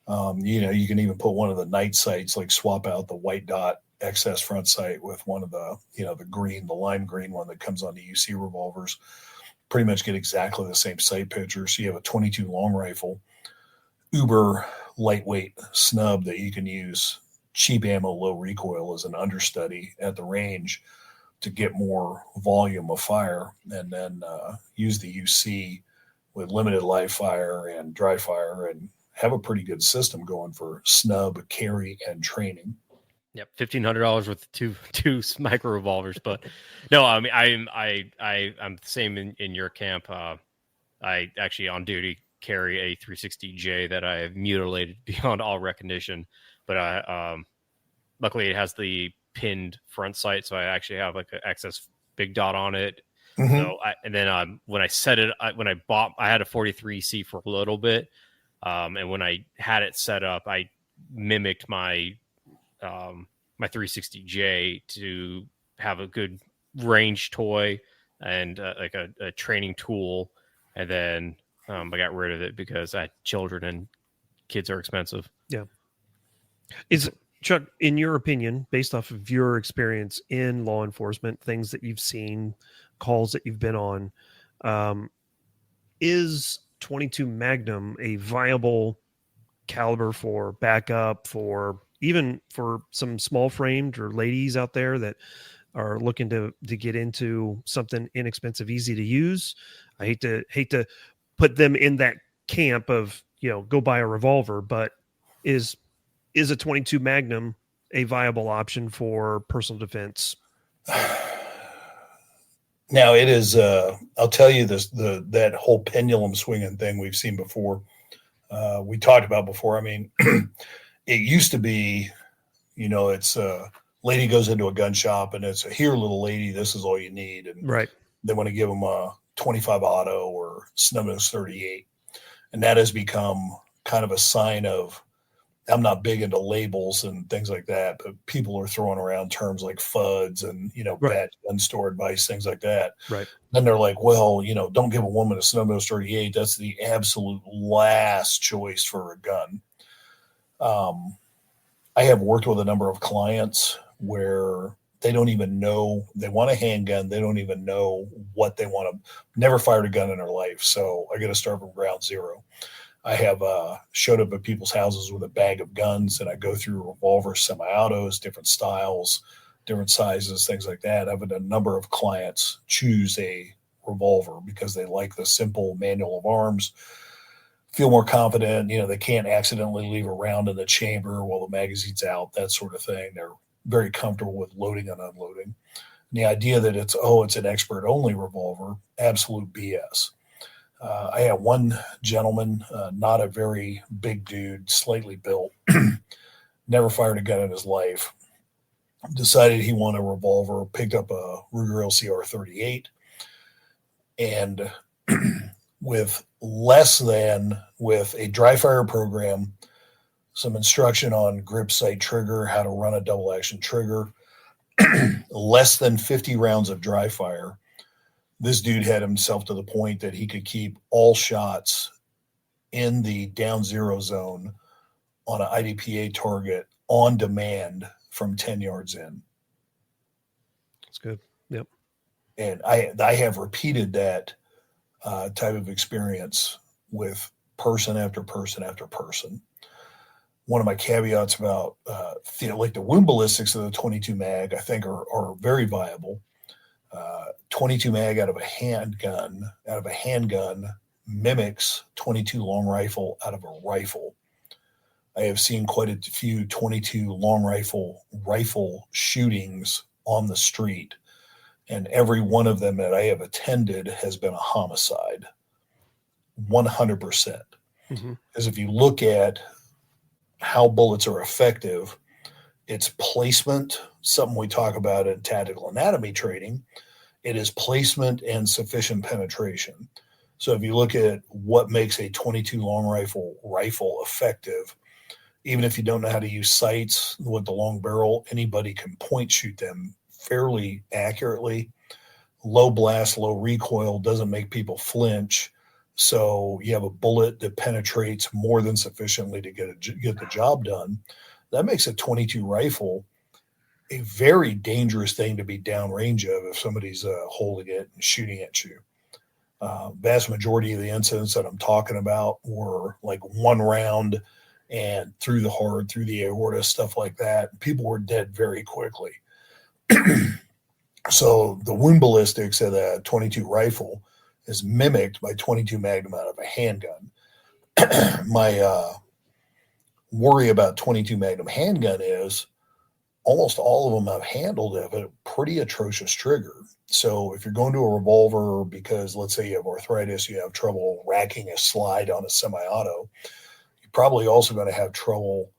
you can even put one of the night sights, like swap out the white dot excess front sight with one of the, the lime green one that comes on the UC revolvers. Pretty much get exactly the same sight picture. So you have a 22 long rifle, uber lightweight snub that you can use cheap ammo, low recoil as an understudy at the range to get more volume of fire, and then use the UC with limited live fire and dry fire and have a pretty good system going for snub, carry, and training. Yep, $1,500 with two micro revolvers, but no, I'm the same in your camp. I actually on duty carry a 360J that I have mutilated beyond all recognition, but luckily it has the pinned front sight, so I actually have like an excess big dot on it. Mm-hmm. So when I set it, I had a 43C for a little bit, and when I had it set up, I mimicked my 360J to have a good range toy and like a training tool, and then I got rid of it because I had children and kids are expensive. Yeah. Is Chuck, in your opinion, based off of your experience in law enforcement, things that you've seen, calls that you've been on, is 22 Magnum a viable caliber for backup, for even for some small framed or ladies out there that are looking to get into something inexpensive, easy to use? I hate to put them in that camp of, go buy a revolver, but is a 22 Magnum a viable option for personal defense? Now it is. I'll tell you this: that whole pendulum swinging thing we've seen before. We talked about before. I mean, it used to be, it's lady goes into a gun shop and it's here, little lady, this is all you need, and Right. they want to give them a 25 auto or snub-nose 38, and that has become kind of a sign of. I'm not big into labels and things like that, but people are throwing around terms like FUDs and, Right. bad gun store advice, things like that. Right. Then they're like, well, don't give a woman a snub-nose 38. That's the absolute last choice for a gun. I have worked with a number of clients where they don't even know they want a handgun. They don't even know what they want to, never fired a gun in their life. So I got to start from ground zero. I have showed up at people's houses with a bag of guns, and I go through revolvers, semi-autos, different styles, different sizes, things like that. I've had a number of clients choose a revolver because they like the simple manual of arms, feel more confident. They can't accidentally leave a round in the chamber while the magazine's out, that sort of thing. They're very comfortable with loading and unloading. And the idea that it's an expert-only revolver, absolute BS. I had one gentleman, not a very big dude, slightly built, never fired a gun in his life, decided he wanted a revolver, picked up a Ruger LCR 38, and with a dry fire program, some instruction on grip sight trigger, how to run a double action trigger, less than 50 rounds of dry fire, this dude had himself to the point that he could keep all shots in the down zero zone on an IDPA target on demand from 10 yards in. That's good. Yep. And I have repeated that type of experience with person after person after person. One of my caveats about like the wound ballistics of the 22 mag, I think are very viable. 22 mag out of a handgun mimics 22 long rifle out of a rifle. I have seen quite a few 22 long rifle shootings on the street, and every one of them that I have attended has been a homicide. 100%. Because if you look at how bullets are effective, it's placement, something we talk about in tactical anatomy training. It is placement and sufficient penetration. So if you look at what makes a 22 long rifle effective, even if you don't know how to use sights with the long barrel, anybody can point shoot them fairly accurately. Low blast, low recoil doesn't make people flinch. So you have a bullet that penetrates more than sufficiently to get the job done. That makes a 22 rifle a very dangerous thing to be downrange of if somebody's holding it and shooting at you. Vast majority of the incidents that I'm talking about were like one round and through the heart, through the aorta, stuff like that. People were dead very quickly. So the wound ballistics of the 22 rifle is mimicked by 22 Magnum out of a handgun. My worry about 22 Magnum handgun is almost all of them I've handled have a pretty atrocious trigger. So if you're going to a revolver because, let's say, you have arthritis, you have trouble racking a slide on a semi-auto, you're probably also going to have trouble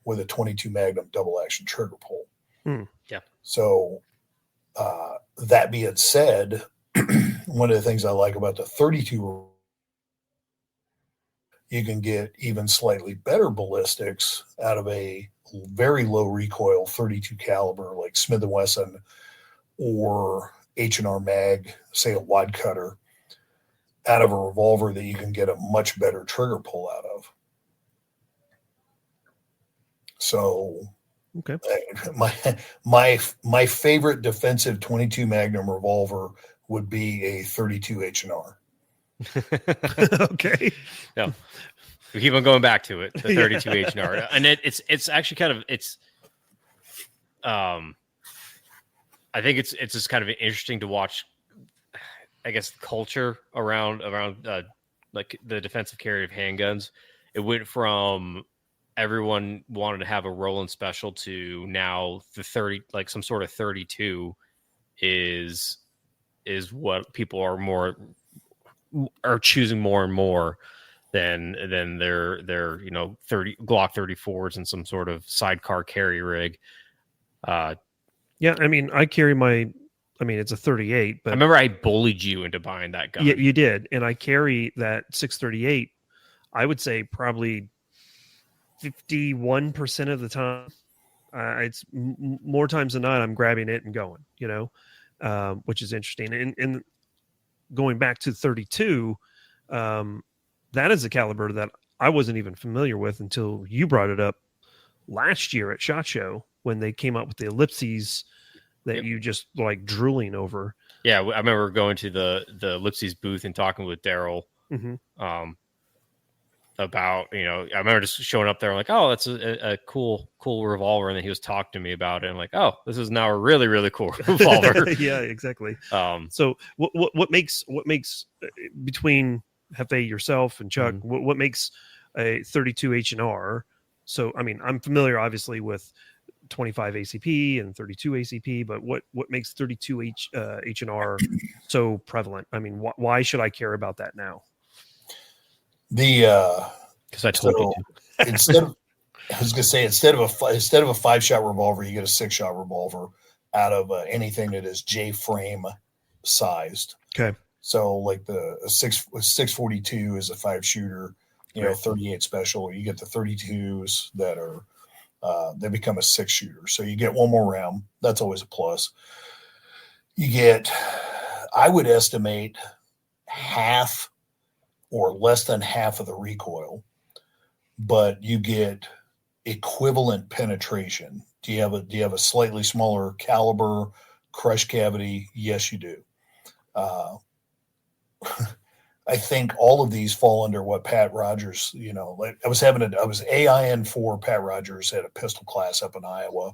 with a 22 Magnum double action trigger pull. Yeah. So that being said, one of the things I like about the 32, you can get even slightly better ballistics out of a very low recoil 32 caliber like Smith & Wesson or H&R mag, say a wad cutter, out of a revolver that you can get a much better trigger pull out of. So okay, my favorite defensive 22 Magnum revolver would be a 32 H&R. Okay. Yeah. We keep on going back to it, the 32 H&R. And it's actually kind of, I think it's just kind of interesting to watch, I guess, culture around like the defensive carry of handguns. It went from everyone wanted to have a Roland special to now the 30, like some sort of 32 is is what people are choosing more and more than their 30 Glock 34s and some sort of sidecar carry rig. Yeah, I mean, it's a 38, but I remember I bullied you into buying that gun. Yeah, you did, and I carry that 638. I would say probably 51% of the time. It's more times than not I'm grabbing it and going, which is interesting. And going back to 32, that is a caliber that I wasn't even familiar with until you brought it up last year at SHOT Show when they came out with the ellipses that you just like drooling over. Yeah, I remember going to the ellipses booth and talking with Daryl about, I remember just showing up there like, oh, that's a cool revolver. And then he was talking to me about it. And like, oh, this is now a really, really cool revolver. Yeah, exactly. So what makes between Jefe, yourself, and Chuck, what makes a 32 H&R? So, I mean, I'm familiar obviously with 25 ACP and 32 ACP, but what makes 32 H&R so prevalent? I mean, why should I care about that now? Because I told you to. Instead of a 5-shot revolver, you get a 6-shot revolver out of anything that is J frame sized. Okay. So like the 642 is a 5-shooter, 38 special. You get the 32s that are they become a 6-shooter. So you get one more round. That's always a plus. You get, I would estimate, half or less than half of the recoil, but you get equivalent penetration. Do you have a slightly smaller caliber, crush cavity? Yes, you do. I think all of these fall under what Pat Rogers, like I was AIN for Pat Rogers at a pistol class up in Iowa.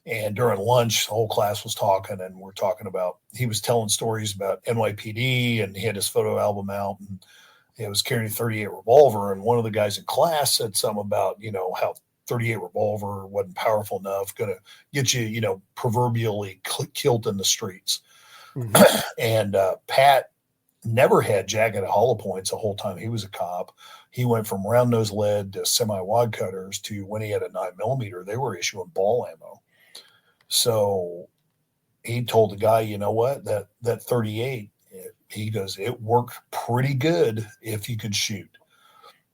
And during lunch, the whole class was talking, and we're talking about, he was telling stories about NYPD, and he had his photo album out, and he was carrying a 38 revolver. And one of the guys in class said something about, how 38 revolver wasn't powerful enough, going to get you, proverbially killed in the streets. Mm-hmm. And Pat never had jagged hollow points the whole time he was a cop. He went from round nose lead to semi-wad cutters to when he had a 9mm, they were issuing ball ammo. So he told the guy, you know what, that 38, he goes, it worked pretty good if you could shoot.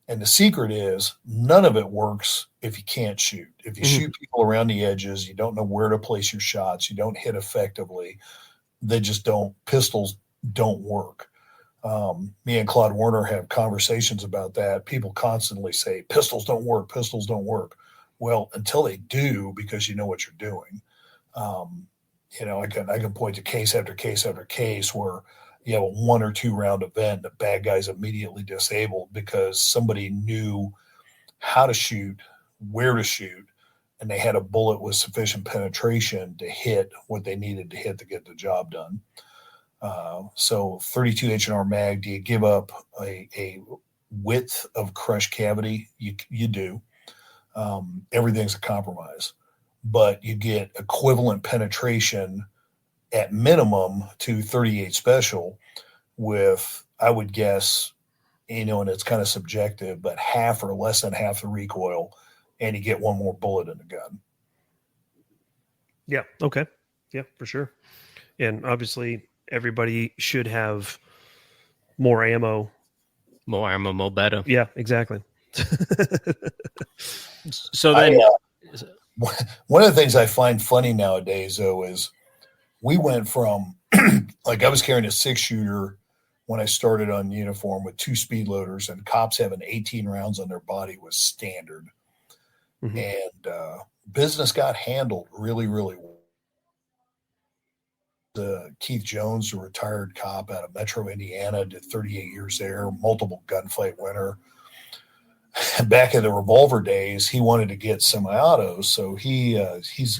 And the secret is none of it works if you can't shoot. If you shoot people around the edges, you don't know where to place your shots, you don't hit effectively, pistols don't work. Me and Claude Warner have conversations about that. People constantly say, pistols don't work. Well, until they do, because you know what you're doing. I can point to case after case after case where you have a 1 or 2 round event, the bad guy's immediately disabled because somebody knew how to shoot, where to shoot, and they had a bullet with sufficient penetration to hit what they needed to hit to get the job done. So 32 H&R mag, do you give up a width of crush cavity? You do. Everything's a compromise, but you get equivalent penetration at minimum to 38 special with, I would guess, and it's kind of subjective, but half or less than half the recoil, and you get one more bullet in the gun. Yeah. Okay. Yeah, for sure. And obviously everybody should have more ammo. More ammo, more better. Yeah, exactly. So then, one of the things I find funny nowadays, though, is we went from like I was carrying a 6-shooter when I started on uniform with 2 speed loaders, and cops having 18 rounds on their body was standard. Mm-hmm. And business got handled really, really well. Keith Jones, a retired cop out of Metro, Indiana, did 38 years there, multiple gunfight winner. Back in the revolver days, he wanted to get semi-autos, so he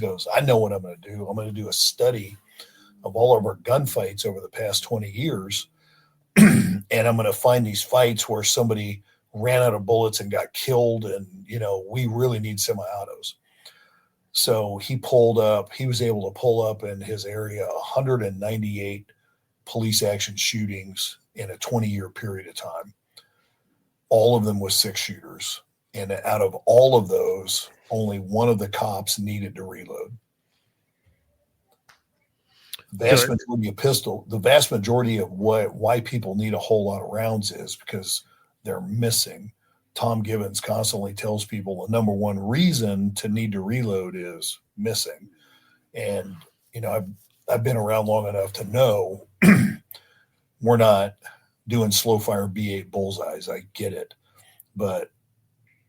goes, I know what I'm going to do. I'm going to do a study of all of our gunfights over the past 20 years, and I'm going to find these fights where somebody ran out of bullets and got killed, and we really need semi-autos. So he was able to pull up in his area 198 police action shootings in a 20-year period of time. All of them was 6 shooters. And out of all of those, only one of the cops needed to reload. The vast majority of why people need a whole lot of rounds is because they're missing. Tom Gibbons constantly tells people the number one reason to need to reload is missing. And, I've been around long enough to know we're not doing slow fire B8 bullseyes. I get it. But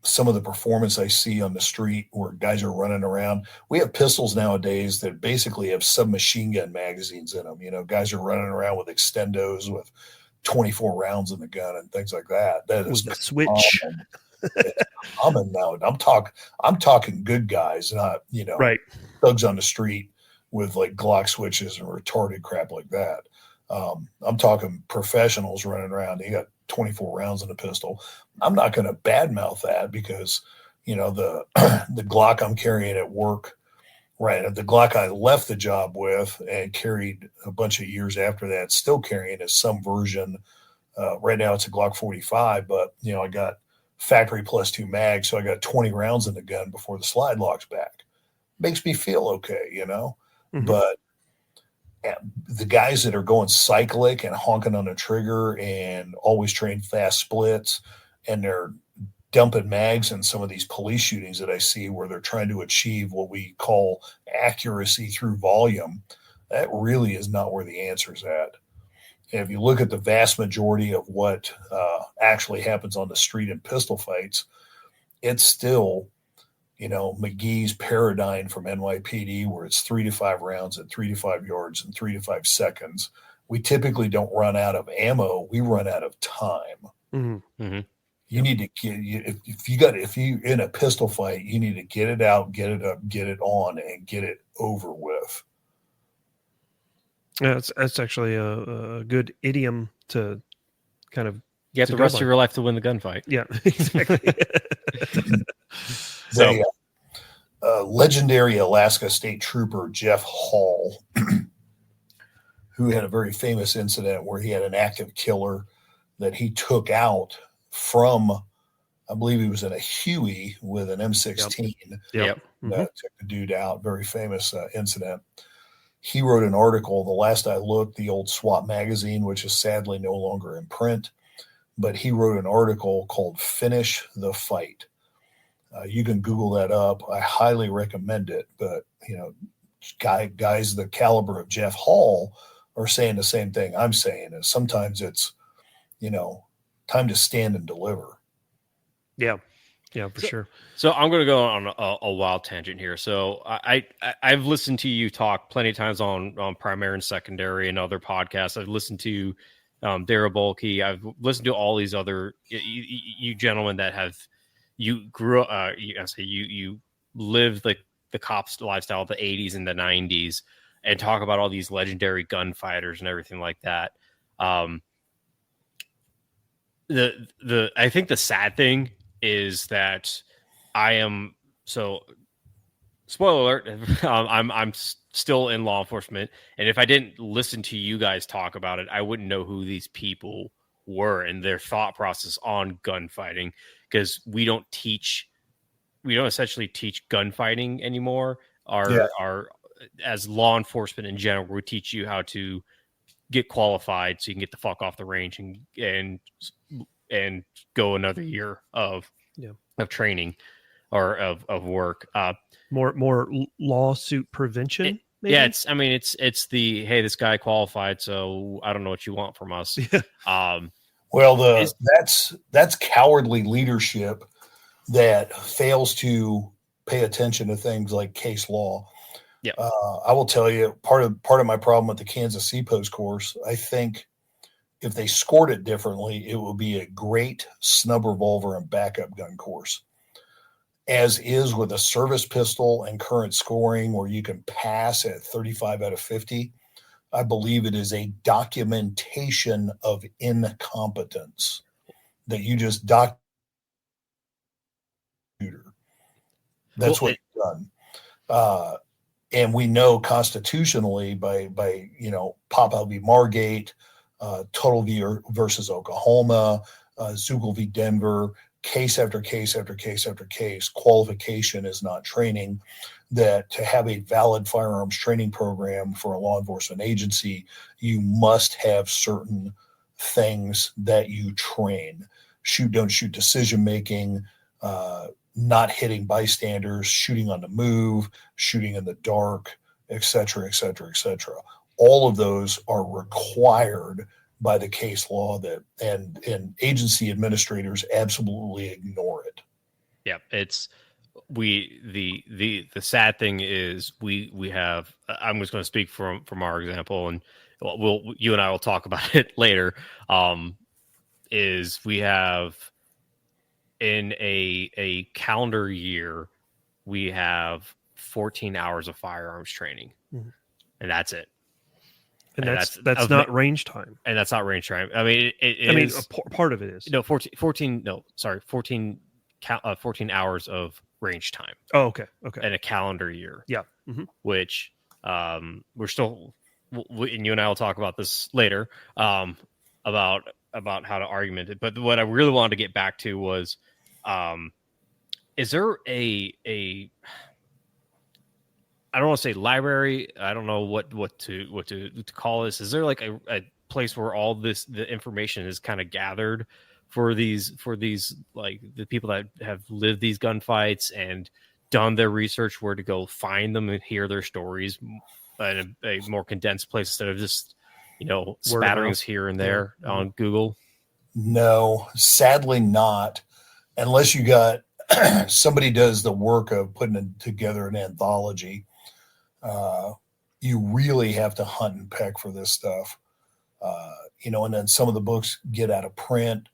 some of the performance I see on the street where guys are running around, we have pistols nowadays that basically have submachine gun magazines in them. Guys are running around with extendos with 24 rounds in the gun and things like that. That is with the switch. It's common now. I'm talking good guys, not, right. thugs on the street with like Glock switches and retarded crap like that. I'm talking professionals running around. They got 24 rounds in a pistol. I'm not going to badmouth that because, the Glock I'm carrying at work, right? The Glock I left the job with and carried a bunch of years after that, still carrying is some version. Right now it's a Glock 45, but I got factory +2 mags, so I got 20 rounds in the gun before the slide locks back. Makes me feel okay, Mm-hmm. But the guys that are going cyclic and honking on the trigger and always train fast splits, and they're dumping mags in some of these police shootings that I see where they're trying to achieve what we call accuracy through volume, that really is not where the answer's at. And if you look at the vast majority of what actually happens on the street in pistol fights, it's still, McGee's paradigm from NYPD, where it's 3 to 5 rounds at 3 to 5 yards in 3 to 5 seconds. We typically don't run out of ammo. We run out of time. Mm-hmm. Mm-hmm. You need to get, if you in a pistol fight, you need to get it out, get it up, get it on, and get it over with. Yeah, that's actually a good idiom to kind of get the rest of your life to win the gunfight. Yeah, exactly. So, legendary Alaska State Trooper Jeff Hall, who had a very famous incident where he had an active killer that he took out from, I believe he was in a Huey with an M16. Yep. Mm-hmm. Took the dude out. Very famous incident. He wrote an article, the last I looked, the old SWAT magazine, which is sadly no longer in print, but he wrote an article called Finish the Fight. You can Google that up. I highly recommend it. But, guys the caliber of Jeff Hall are saying the same thing I'm saying, is sometimes it's, time to stand and deliver. Yeah. Yeah, for sure. So I'm going to go on a wild tangent here. So I've listened to you talk plenty of times on primary and secondary and other podcasts. I've listened to Dara Bulkey. I've listened to all these other you gentlemen that have you grew up. You lived the cops lifestyle of the 80s and the 90s, and talk about all these legendary gunfighters and everything like that. I think the sad thing is that spoiler alert, I'm still in law enforcement, and if I didn't listen to you guys talk about it, I wouldn't know who these people were and their thought process on gunfighting, because we don't essentially teach gunfighting anymore. Our as law enforcement in general, we teach you how to get qualified so you can get the fuck off the range and go another year of training or of work. More lawsuit prevention. Maybe? Yeah, it's the, hey, this guy qualified, so I don't know what you want from us. That's cowardly leadership that fails to pay attention to things like case law. Yeah, I will tell you, part of my problem with the Kansas CPOS course, I think if they scored it differently, it would be a great snub revolver and backup gun course. As is with a service pistol and current scoring, where you can pass at 35 out of 50, I believe it is a documentation of incompetence that you just document. That's what you've done. And we know constitutionally by Pop v. Margate, Total v. versus Oklahoma, Zugel v. Denver, case after case after case after case, qualification is not training. That to have a valid firearms training program for a law enforcement agency, you must have certain things that you train. Shoot, don't shoot decision making, not hitting bystanders, shooting on the move, shooting in the dark, et cetera, et cetera, et cetera. All of those are required by the case law and agency administrators absolutely ignore it. Yeah, it's the sad thing is we have, I'm just going to speak from our example, and you and I will talk about it later. Is we have in a calendar year, we have 14 hours of firearms training, and that's it. And that's not range time. And that's not range time. I mean, part of it is. No, 14 hours of range time. Oh, okay. In a calendar year. Yeah. Which we're still, and you and I will talk about this later, about how to argument it. But what I really wanted to get back to was, is there a I don't want to say library. I don't know what to call this. Is there like a place where all the information is kind of gathered for these like the people that have lived these gunfights and done their research, where to go find them and hear their stories in a more condensed place instead of just spatterings here and there on Google? No, sadly not, unless you got somebody does the work of putting together an anthology. You really have to hunt and peck for this stuff, and then some of the books get out of print.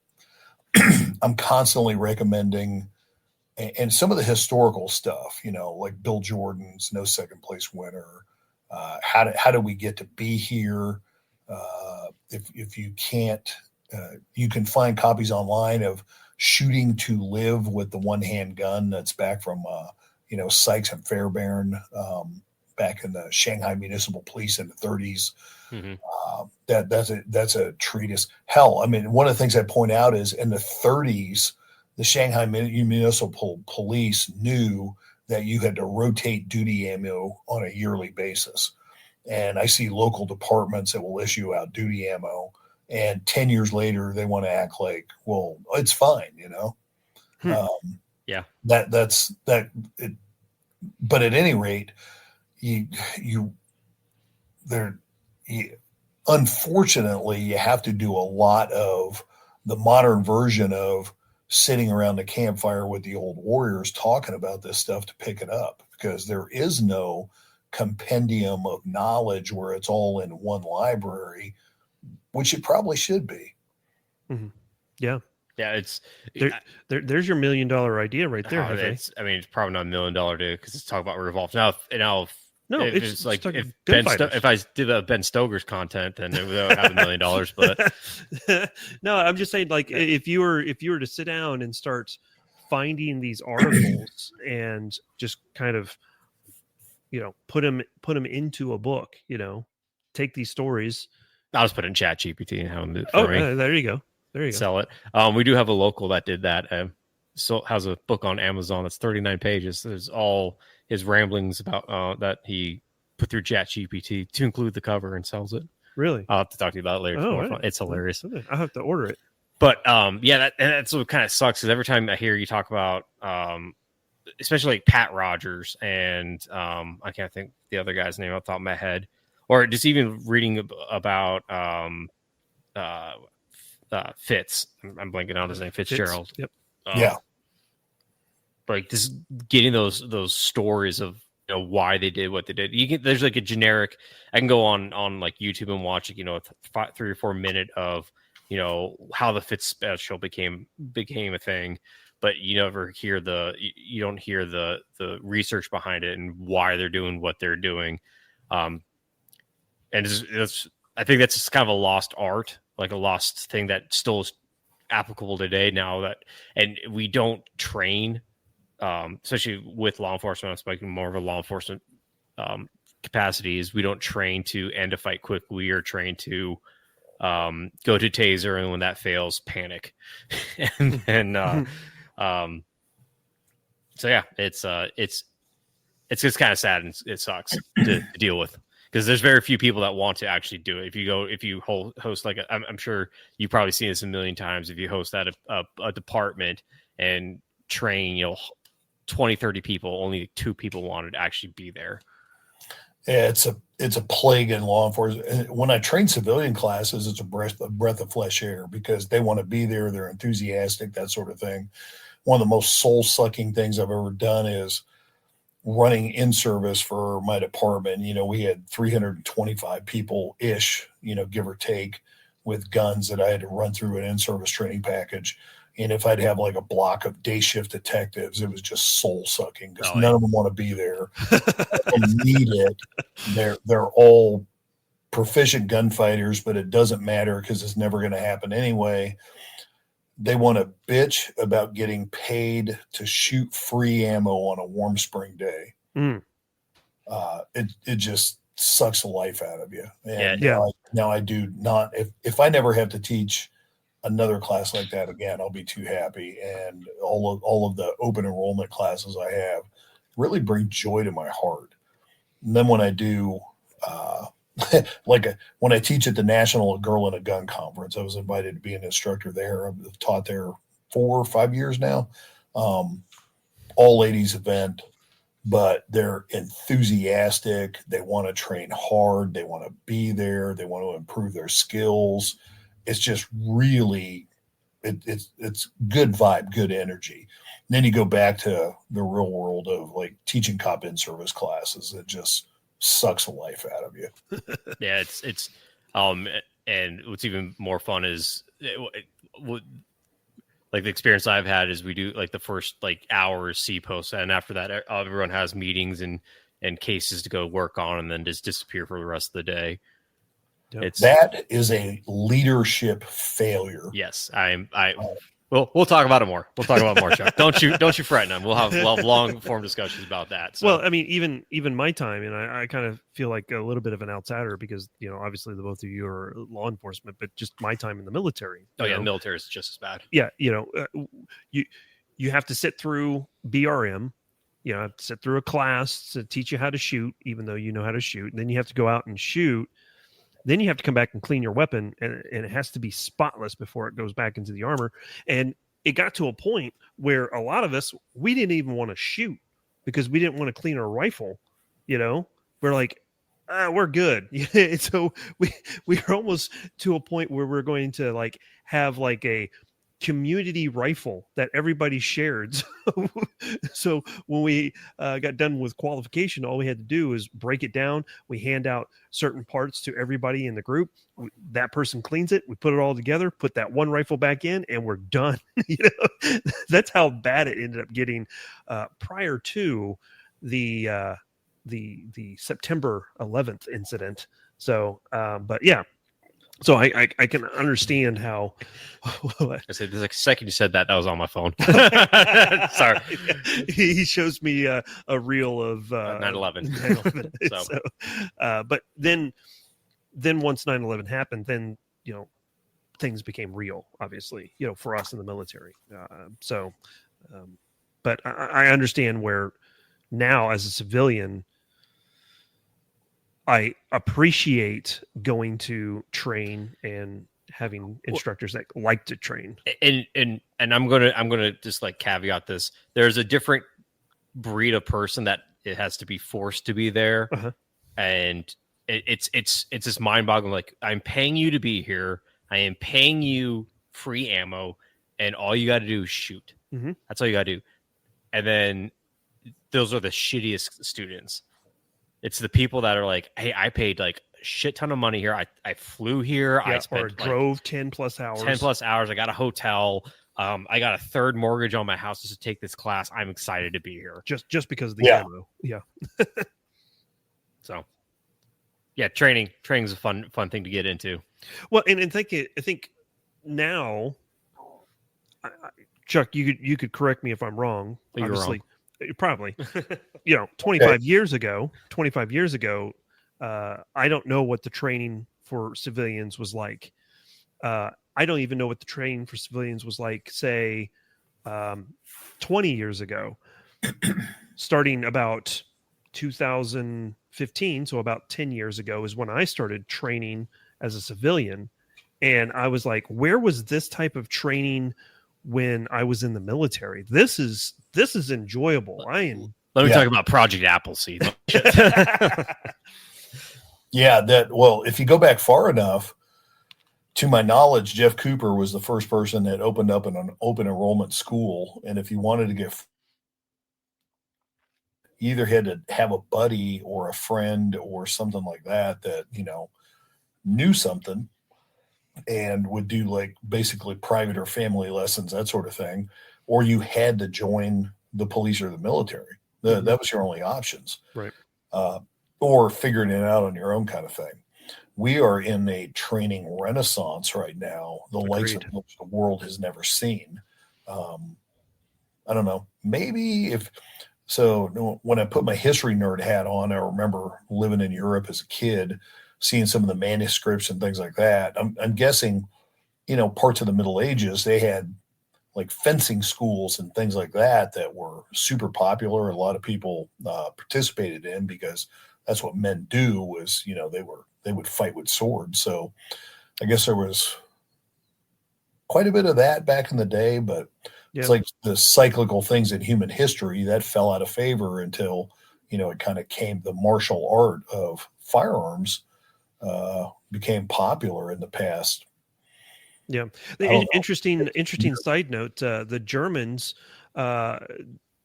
I'm constantly recommending, and some of the historical stuff, like Bill Jordan's No Second Place Winner. How do we get to be here? If you can't, you can find copies online of Shooting to Live with the One-Hand Gun. That's back from, Sykes and Fairbairn, back in the Shanghai Municipal Police in the 30s. That's a treatise. Hell, I mean, one of the things I point out is in the 30s, the Shanghai Municipal Police knew that you had to rotate duty ammo on a yearly basis. And I see local departments that will issue out duty ammo, and 10 years later, they want to act like, well, it's fine, Yeah. But at any rate, unfortunately, you have to do a lot of the modern version of sitting around the campfire with the old warriors talking about this stuff to pick it up, because there is no compendium of knowledge where it's all in one library, which it probably should be. Yeah. Yeah, it's there's your $1 million idea right there. It's probably not $1 million idea, because it's talking about Revolvers. Now, it's like if I did a Ben Stoker's content, then it would have $1 million. But no, I'm just saying, like, if you were to sit down and start finding these articles and just kind of, put them into a book, take these stories. I'll just put it in Chat GPT and have them. There you go. Sell it. We do have a local that did that. So has a book on Amazon that's 39 pages. There's all his ramblings about that he put through Chat GPT to include the cover, and sells it. Really? I'll have to talk to you about it later. It's more fun. It's hilarious. I'll have to order it. But that's what kind of sucks, because every time I hear you talk about especially like Pat Rogers and I can't think the other guy's name off the top of my head, or just even reading about Fitz. I'm blanking out his name. Fitzgerald. Yep. Yeah. Like just getting those stories of why they did what they did. There's like a generic. I can go on like YouTube and watch it. 3 or 4 minute of how the Fitz special became a thing, but you never hear you don't hear the research behind it and why they're doing what they're doing. And I think that's just kind of a lost art, like a lost thing that still is applicable today now, and we don't train, especially with law enforcement. I'm speaking more of a law enforcement capacity is we don't train to end a fight quick. We are trained to go to taser, and when that fails, panic. And then so yeah, it's just kind of sad, and it sucks to deal with, because there's very few people that want to actually do it. If you host like I'm sure you've probably seen this a million times. If you host at a department and train 20, 30 people, only 2 people wanted to actually be there. Yeah, it's a plague in law enforcement. When I train civilian classes, it's a breath of fresh air, because they want to be there. They're enthusiastic, that sort of thing. One of the most soul-sucking things I've ever done is running in service for my department. We had 325 people-ish, give or take, with guns that I had to run through an in-service training package. And if I'd have like a block of day shift detectives, it was just soul-sucking, because none of them want to be there. They need it. They're all proficient gunfighters, but it doesn't matter because it's never going to happen anyway. They want to bitch about getting paid to shoot free ammo on a warm spring day. It just sucks the life out of you. And now I do not. If I never have to teach another class like that again, I'll be too happy. And all of the open enrollment classes I have really bring joy to my heart. And then when I do, when I teach at the National Girl in a Gun Conference, I was invited to be an instructor there. I've taught there 4 or 5 years now. All ladies event, but they're enthusiastic. They want to train hard. They want to be there. They want to improve their skills. It's just really, it's good vibe, good energy. And then you go back to the real world of like teaching cop in service classes. It just sucks the life out of you. Yeah, it's and what's even more fun is like the experience I've had is we do like the first like hours C posts, and after that everyone has meetings and cases to go work on, and then just disappear for the rest of the day. That is a leadership failure. Yes, we'll talk about it more. We'll talk about it more, Chuck. Don't you fret, none. We'll have long form discussions about that. So. Well, I mean, even my time, and I kind of feel like a little bit of an outsider because obviously the both of you are law enforcement, but just my time in the military. The military is just as bad. Yeah, you have to sit through BRM. You have to sit through a class to teach you how to shoot, even though you know how to shoot. And then you have to go out and shoot. Then you have to come back and clean your weapon, and it has to be spotless before it goes back into the armor. And it got to a point where a lot of us, we didn't even want to shoot because we didn't want to clean our rifle. We're like, we're good. So we're almost to a point where we're going to like have like a community rifle that everybody shared. So when we got done with qualification, all we had to do is break it down. We hand out certain parts to everybody in the group. That person cleans it. We put it all together, put that one rifle back in, and we're done. That's how bad it ended up getting prior to the September 11th incident. So, but yeah. So I can understand how. I said, there's like a second you said that was on my phone. Sorry. He shows me a reel of 9/11. 9/11. So, but then once 9/11 happened, then things became real. Obviously, for us in the military. But I understand where now as a civilian, I appreciate going to train and having instructors that like to train. And I'm gonna just like caveat this. There's a different breed of person that it has to be forced to be there, and it's just mind-boggling. Like, I'm paying you to be here. I am paying you free ammo, and all you got to do is shoot. That's all you got to do. And then those are the shittiest students. It's the people that are like, hey, I paid like a shit ton of money here. I flew here. I spent drove 10 plus hours. 10 plus hours. I got a hotel. I got a third mortgage on my house just to take this class. I'm excited to be here. Just because of the ammo. Yeah. So, yeah, training is a fun thing to get into. Well, and I think now, Chuck, you could correct me if I'm wrong. You're obviously, wrong. probably, 25 years ago, I don't know what the training for civilians was like. I don't even know what the training for civilians was like, say, 20 years ago, starting about 2015. So about 10 years ago is when I started training as a civilian. And I was like, where was this type of training when I was in the military? This is enjoyable. Let me talk about Project Appleseed. Yeah, well, if you go back far enough, to my knowledge, Jeff Cooper was the first person that opened up an open enrollment school. And if you wanted to get, you either had to have a buddy or a friend or something like that, knew something and would do like basically private or family lessons, that sort of thing. Or you had to join the police or the military. That was your only options. Right. Or figuring it out on your own kind of thing. We are in a training renaissance right now, the likes of which the world has never seen. I don't know. Maybe when I put my history nerd hat on, I remember living in Europe as a kid, seeing some of the manuscripts and things like that. I'm guessing, parts of the Middle Ages, they had like fencing schools and things like that were super popular. A lot of people participated in because that's what men do was, they would fight with swords. So I guess there was quite a bit of that back in the day, but it's like the cyclical things in human history that fell out of favor until, it kind of came, the martial art of firearms became popular in the past. Yeah. Interesting side note. The Germans,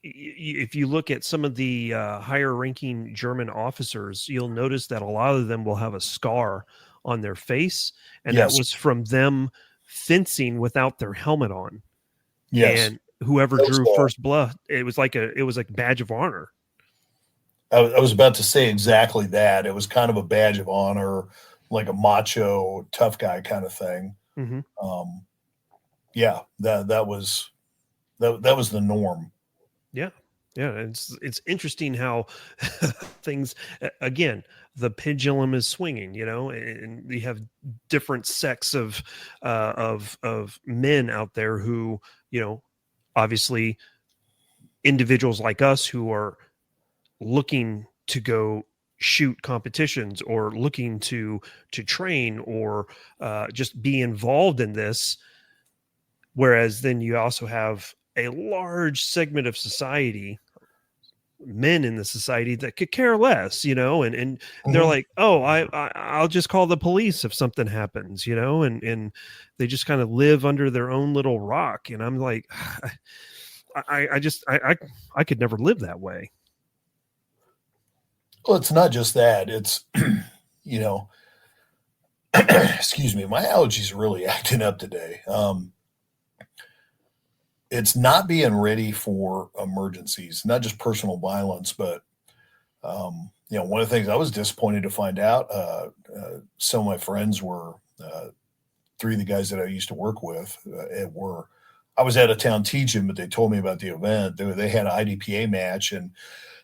if you look at some of the higher ranking German officers, you'll notice that a lot of them will have a scar on their face. And that was from them fencing without their helmet on. Yes. And whoever drew first blood, it was like a badge of honor. I was about to say exactly that. It was kind of a badge of honor, like a macho tough guy kind of thing. Mm-hmm. That was the norm. Yeah. It's interesting how things, again, the pendulum is swinging, and we have different sects of men out there who, obviously individuals like us who are looking to go shoot competitions or looking to train or just be involved in this. Whereas then you also have a large segment of society, men in the society that could care less, and they're like, oh, I'll just call the police if something happens, and they just kind of live under their own little rock. And I'm like, I could never live that way. Well, it's not just that. It's, excuse me, my allergies are really acting up today. It's not being ready for emergencies, not just personal violence, but, one of the things I was disappointed to find out, some of my friends were, three of the guys that I used to work with I was out of town teaching, but they told me about the event. They had an IDPA match and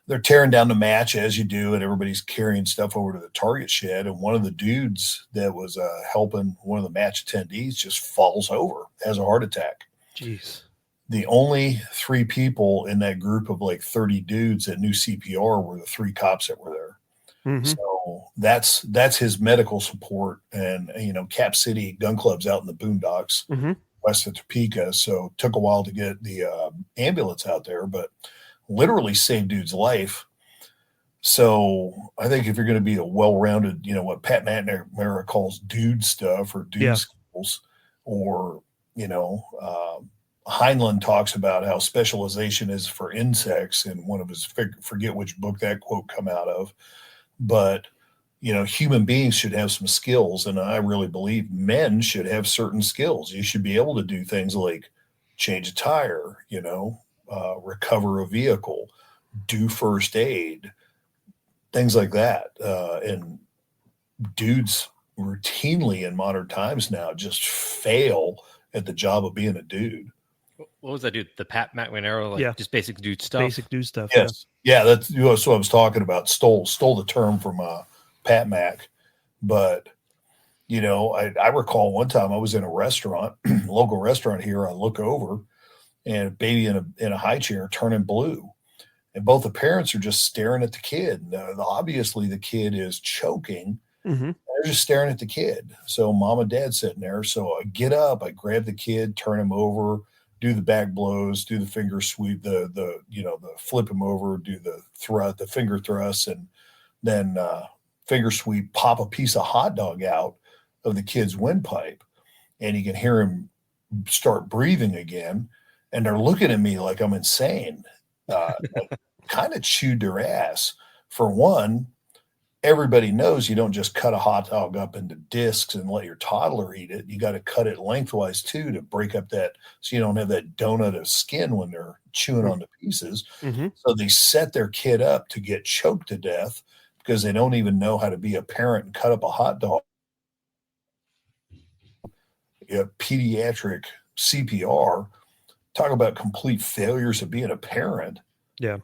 they're tearing down the match as you do, and everybody's carrying stuff over to the target shed. And one of the dudes that was helping one of the match attendees just falls over, has a heart attack. Jeez. The only three people in that group of like 30 dudes that knew CPR were the three cops that were there. Mm-hmm. So that's his medical support. And, Cap City Gun Club's out in the boondocks, mm-hmm. west of Topeka. So it took a while to get the ambulance out there, but literally saved dude's life. So I think if you're going to be a well-rounded, what Pat McNamara calls dude stuff or dude skills, or, Heinlein talks about how specialization is for insects in one of his, forget which book that quote come out of, but, human beings should have some skills. And I really believe men should have certain skills. You should be able to do things like change a tire, recover a vehicle, do first aid, things like that. And dudes routinely in modern times now just fail at the job of being a dude. what was that dude? The Pat McNamara, like Yeah. just basic dude stuff. Basic dude stuff. Yes. Yeah, that's what I was talking about. Stole the term from Pat Mac. But, I recall one time I was in a restaurant, local restaurant here. I look over and a baby in a high chair turning blue. And both the parents are just staring at the kid. Obviously, the kid is choking. Mm-hmm. They're just staring at the kid. So mom and dad sitting there. So I get up, I grab the kid, turn him over, do the back blows, do the finger sweep, the flip him over, do the finger thrust, and then finger sweep, pop a piece of hot dog out of the kid's windpipe. And you can hear him start breathing again. And they're looking at me like I'm insane. Kind of chewed their ass. For one, everybody knows you don't just cut a hot dog up into discs and let your toddler eat it. You got to cut it lengthwise too to break up that, so you don't have that donut of skin when they're chewing on the pieces. Mm-hmm. So they set their kid up to get choked to death because they don't even know how to be a parent and cut up a hot dog. Pediatric CPR. Talk about complete failures of being a parent. Yeah.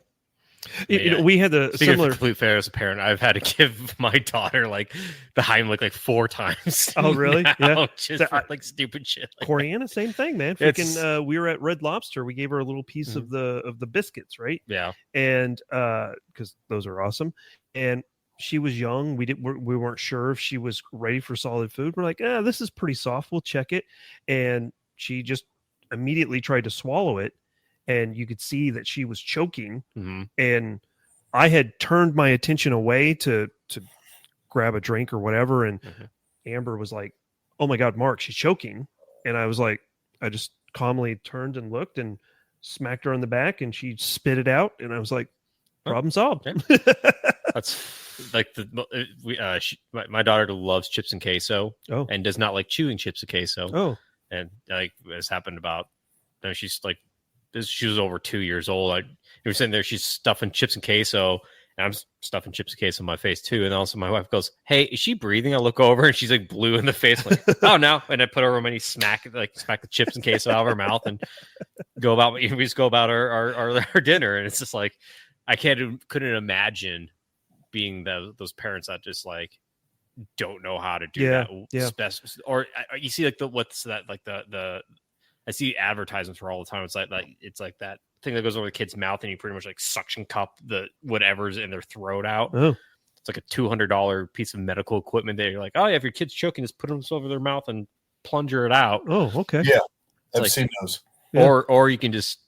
Yeah. We had the Speaking similar of complete failure as a parent, I've had to give my daughter like the Heimlich like 4 times. Oh, really? Now, Yeah. just for, like stupid shit. Like Coriana, same thing, man. Freaking, we were at Red Lobster. We gave her a little piece of the biscuits, right? Yeah. And because those are awesome. And she was young. We weren't sure if she was ready for solid food. We're like, this is pretty soft. We'll check it. And she just immediately tried to swallow it. And you could see that she was choking. Mm-hmm. And I had turned my attention away to grab a drink or whatever. And Amber was like, "Oh my God, Mark, she's choking." And I was like, I just calmly turned and looked and smacked her on the back, and she spit it out. And I was like, problem solved. Okay. That's like my daughter loves chips and queso and does not like chewing chips and queso. And like this happened about, she's like, she was over 2 years old. You were sitting there, she's stuffing chips and queso, and I'm stuffing chips and queso in my face too. And also my wife goes, "Hey, is she breathing?" I look over and she's like blue in the face, like, "Oh no!" And I put her over and smack the chips and queso out of her mouth and we just go about our dinner. And it's just like I couldn't imagine being those parents that just like don't know how to do that. Yeah. Or you see like the I see advertisements for all the time. It's like that thing that goes over the kid's mouth and you pretty much like suction cup the whatever's in their throat out. Oh. It's like a $200 piece of medical equipment that you're like, oh yeah, if your kid's choking, just put them over their mouth and plunger it out. Oh, okay. Yeah, I've seen those. Yeah. Or you can just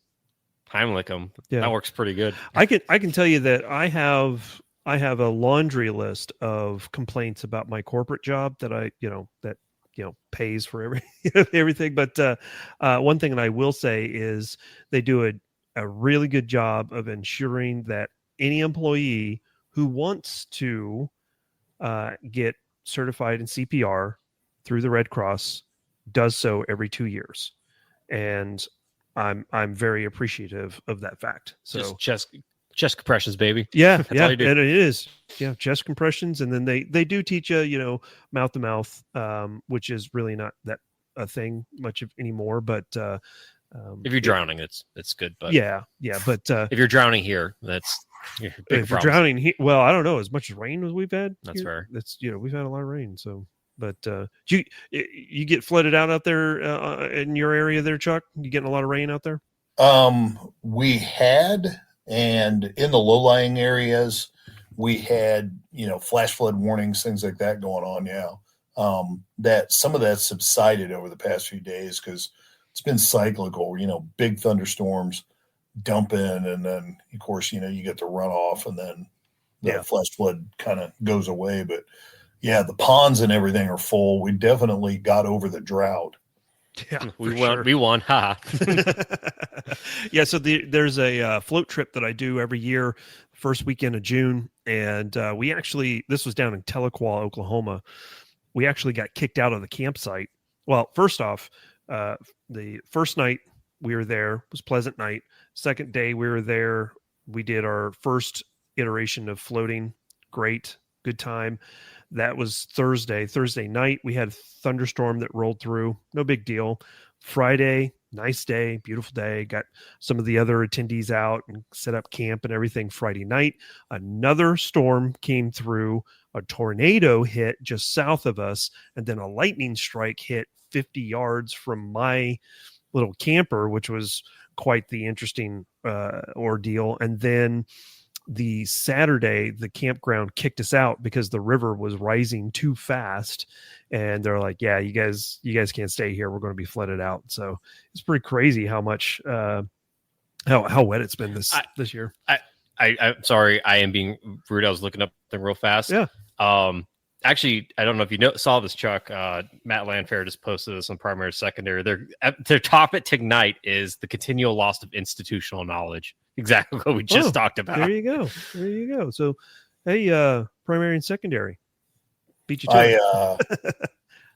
Heimlich them. Yeah. That works pretty good. I can tell you that I have a laundry list of complaints about my corporate job that pays for everything. But one thing that I will say is they do a really good job of ensuring that any employee who wants to get certified in CPR through the Red Cross does so every 2 years. And I'm very appreciative of that fact. So just chest compressions, baby. Yeah, That's yeah, all you do. and it is. Yeah, chest compressions, and then they do teach you, mouth to mouth, which is really not that a thing much anymore. But if you're drowning, it's good. But yeah, but if you're drowning here, that's if you're drowning here. Well, I don't know, as much rain as we've had. That's here, fair. That's we've had a lot of rain. So, but you get flooded out there in your area there, Chuck? You getting a lot of rain out there? We had. And in the low-lying areas, we had, flash flood warnings, things like that going on. Yeah. That some of that subsided over the past few days because it's been cyclical, big thunderstorms dump in. And then, of course, you get the runoff and then the flash flood kind of goes away. But yeah, the ponds and everything are full. We definitely got over the drought. Yeah, we won. Ha. Yeah, so there's a float trip that I do every year, first weekend of June, and this was down in Tahlequah, Oklahoma. We actually got kicked out of the campsite. Well, first off, the first night we were there was pleasant night. Second day we were there, we did our first iteration of floating. Great, good time. That was Thursday. Thursday night, we had a thunderstorm that rolled through. No big deal. Friday, nice day, beautiful day. Got some of the other attendees out and set up camp and everything. Friday night, another storm came through. A tornado hit just south of us, and then a lightning strike hit 50 yards from my little camper, which was quite the interesting ordeal. And then the Saturday, the campground kicked us out because the river was rising too fast, and they're like, "Yeah, you guys can't stay here. We're going to be flooded out." So it's pretty crazy how much how wet it's been this year. I'm sorry, I am being rude. I was looking up them real fast. Yeah. Actually, I don't know if you saw this, Chuck. Matt Landfair just posted this on Primary Secondary. Their topic tonight is the continual loss of institutional knowledge. Exactly what we just talked about. There you go. So, hey, primary and secondary, beat you to it.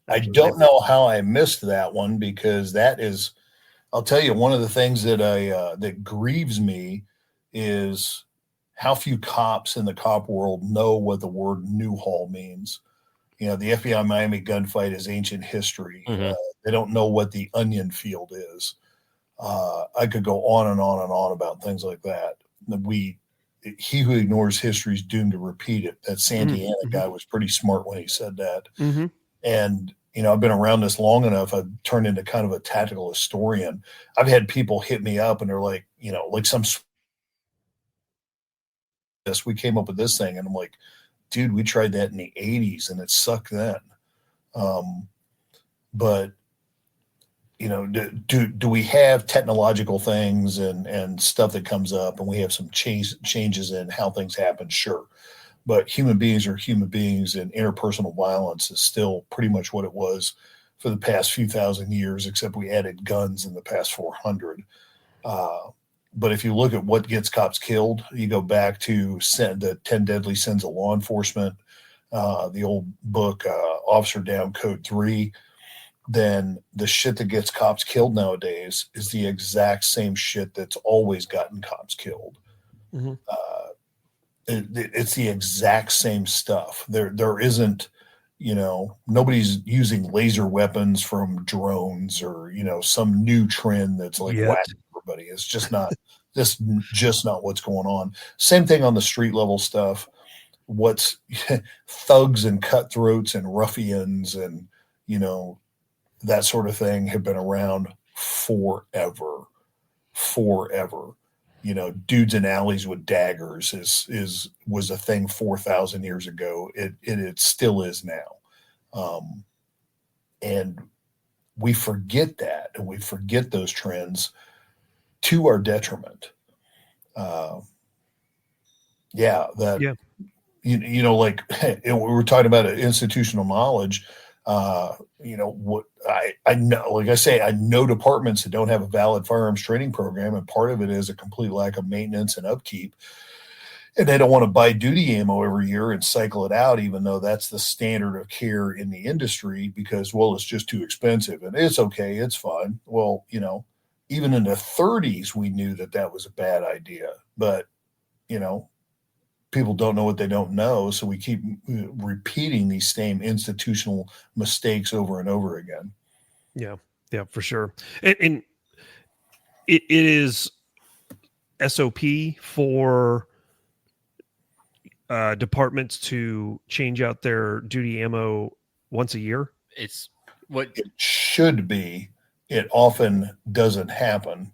I don't know how I missed that one, because that is, I'll tell you, one of the things that that grieves me is how few cops in the cop world know what the word Newhall means. You know, the FBI Miami gunfight is ancient history. Mm-hmm. They don't know what the onion field is. I could go on and on and on about things like that. He who ignores history is doomed to repeat it. That Santiana guy was pretty smart when he said that. Mm-hmm. And, you know, I've been around this long enough. I've turned into kind of a tactical historian. I've had people hit me up and they're like, you know, like we came up with this thing. And I'm like, dude, we tried that in the 80s and it sucked then. But, you know, do we have technological things and stuff that comes up, and we have some changes in how things happen? Sure. But human beings are human beings, and interpersonal violence is still pretty much what it was for the past few thousand years, except we added guns in the past 400. But if you look at what gets cops killed, you go back to the 10 Deadly Sins of Law Enforcement, the old book, Officer Down Code 3, then the shit that gets cops killed nowadays is the exact same shit that's always gotten cops killed. Mm-hmm. It's the exact same stuff. There isn't, you know, nobody's using laser weapons from drones or, you know, some new trend that's like whacking everybody. It's just not just not what's going on. Same thing on the street level stuff. What's thugs and cutthroats and ruffians and, you know, that sort of thing have been around forever. You know, dudes in alleys with daggers was a thing 4,000 years ago. It still is now. And we forget that, and we forget those trends to our detriment. You know, like we were talking about institutional knowledge. You know, what I know, like I say, I know departments that don't have a valid firearms training program, and part of it is a complete lack of maintenance and upkeep. And they don't want to buy duty ammo every year and cycle it out, even though that's the standard of care in the industry, because, well, it's just too expensive. And it's okay, it's fine. Well, you know, even in the 30s, we knew that was a bad idea. But, you know, people don't know what they don't know, so we keep repeating these same institutional mistakes over and over again. Yeah, for sure. And it is SOP for departments to change out their duty ammo once a year. It's what it should be. It often doesn't happen.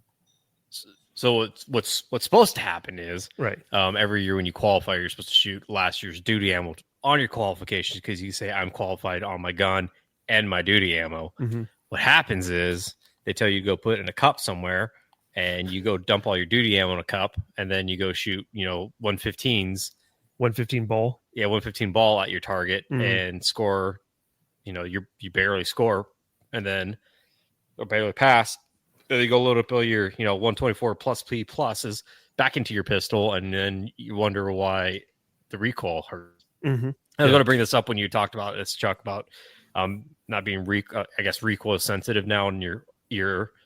So what's supposed to happen is right. Every year when you qualify, you're supposed to shoot last year's duty ammo on your qualifications, because you say I'm qualified on my gun and my duty ammo. Mm-hmm. What happens is they tell you to go put it in a cup somewhere, and you go dump all your duty ammo in a cup, and then you go shoot, you know, 115s, 115 ball. Yeah, 115 ball at your target and score. You know, you barely score, and then or barely pass. Then you go load up all your, you know, 124 plus P pluses back into your pistol, and then you wonder why the recoil hurts. Mm-hmm. I was going to bring this up when you talked about this, Chuck, about not being I guess recoil sensitive now in your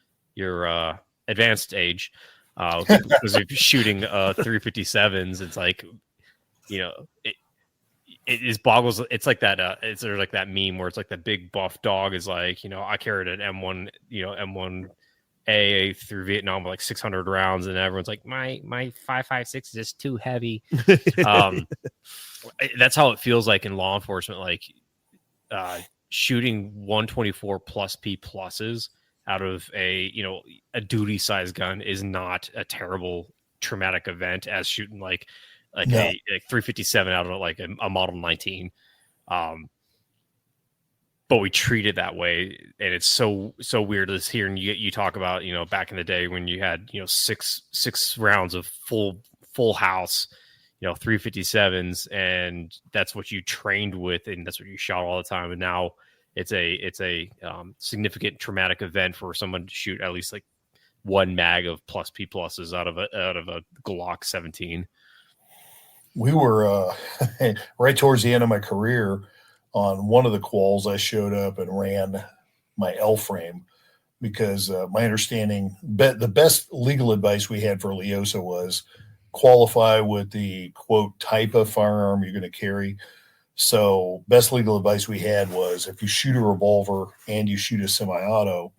advanced age, because if you're shooting 357s, it's like, you know, it is boggles. It's like that. It's there's like that meme where it's like the big buff dog is like, I carried an M1, M1A through Vietnam with like 600 rounds, and everyone's like, my 5.56 is just too heavy. That's how it feels like in law enforcement. Like shooting 124 plus P pluses out of a duty size gun is not a terrible traumatic event as shooting like a 357 out of like a Model 19. But we treat it that way, and it's so weird to hear. And you talk about back in the day when you had six rounds of full house 357s, and that's what you trained with, and that's what you shot all the time. And now it's a significant traumatic event for someone to shoot at least like one mag of plus P pluses out of a Glock 17. We were right towards the end of my career. On one of the quals, I showed up and ran my L frame because my understanding, the best legal advice we had for Leosa was qualify with the quote type of firearm you're going to carry. So best legal advice we had was if you shoot a revolver and you shoot a semi-auto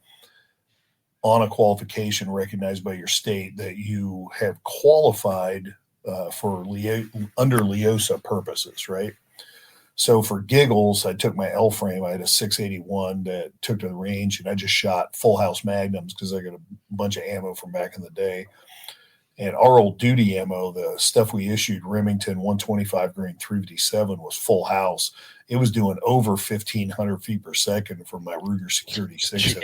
on a qualification recognized by your state, that you have qualified for under Leosa purposes, right? So for giggles, I took my L frame. I had a 681 that took to the range, and I just shot full house magnums because I got a bunch of ammo from back in the day. And our old duty ammo, the stuff we issued, Remington 125 grain 357, was full house. It was doing over 1,500 feet per second from my Ruger Security 6.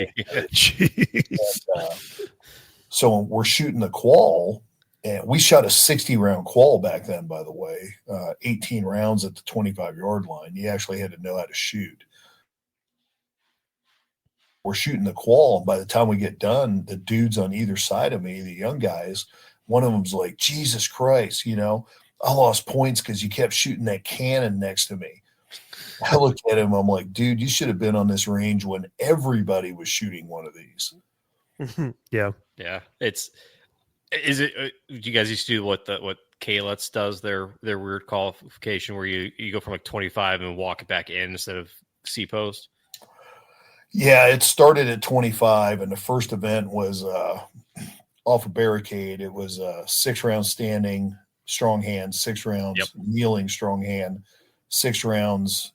So we're shooting the qual, and we shot a 60-round qual back then, by the way, 18 rounds at the 25-yard line. You actually had to know how to shoot. We're shooting the qual, and by the time we get done, the dudes on either side of me, the young guys, one of them's like, Jesus Christ, I lost points because you kept shooting that cannon next to me. I looked at him, I'm like, dude, you should have been on this range when everybody was shooting one of these. Yeah. Do you guys used to do what Kalets does, their weird qualification where you go from like 25 and walk it back in instead of C-post? Yeah, it started at 25, and the first event was off a barricade. It was 6 rounds standing, strong hand, 6 rounds kneeling, strong hand, 6 rounds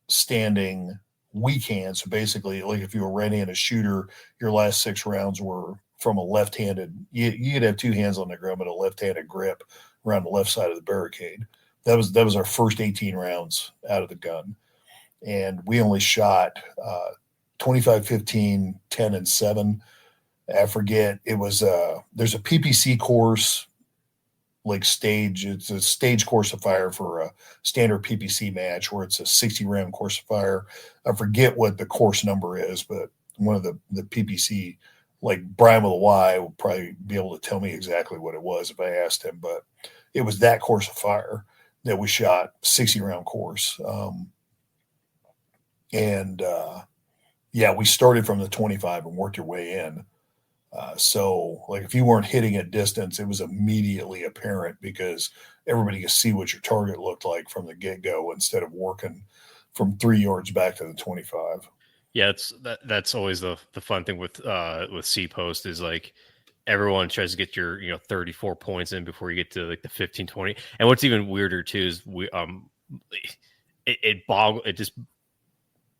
standing, weak hand. So basically, like if you were right-handed shooter, your last 6 rounds were from a left-handed. You could have 2 hands on the ground, but a left-handed grip around the left side of the barricade. That was our first 18 rounds out of the gun, and we only shot 25, 15, 10, and 7. I forget. It was there's a PPC course, like stage. It's a stage course of fire for a standard PPC match where it's a 60-round course of fire. I forget what the course number is, but one of the PPC, like Brian with a Y, will probably be able to tell me exactly what it was if I asked him. But it was that course of fire that we shot, 60-round course. We started from the 25 and worked your way in. So like if you weren't hitting at distance, it was immediately apparent because everybody could see what your target looked like from the get-go instead of working from 3 yards back to the 25. Yeah, that's always the fun thing with C-post is like everyone tries to get your 34 points in before you get to like the 15, 20. And what's even weirder too is it just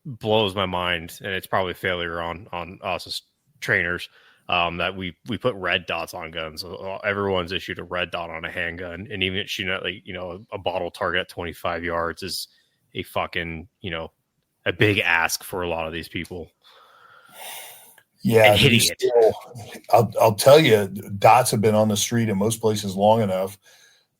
blows my mind, and it's probably a failure on us as trainers. That we put red dots on guns. So everyone's issued a red dot on a handgun, and even shooting at like a bottle target at 25 yards is a fucking a big ask for a lot of these people. Yeah, and hitting it. I'll tell you, dots have been on the street in most places long enough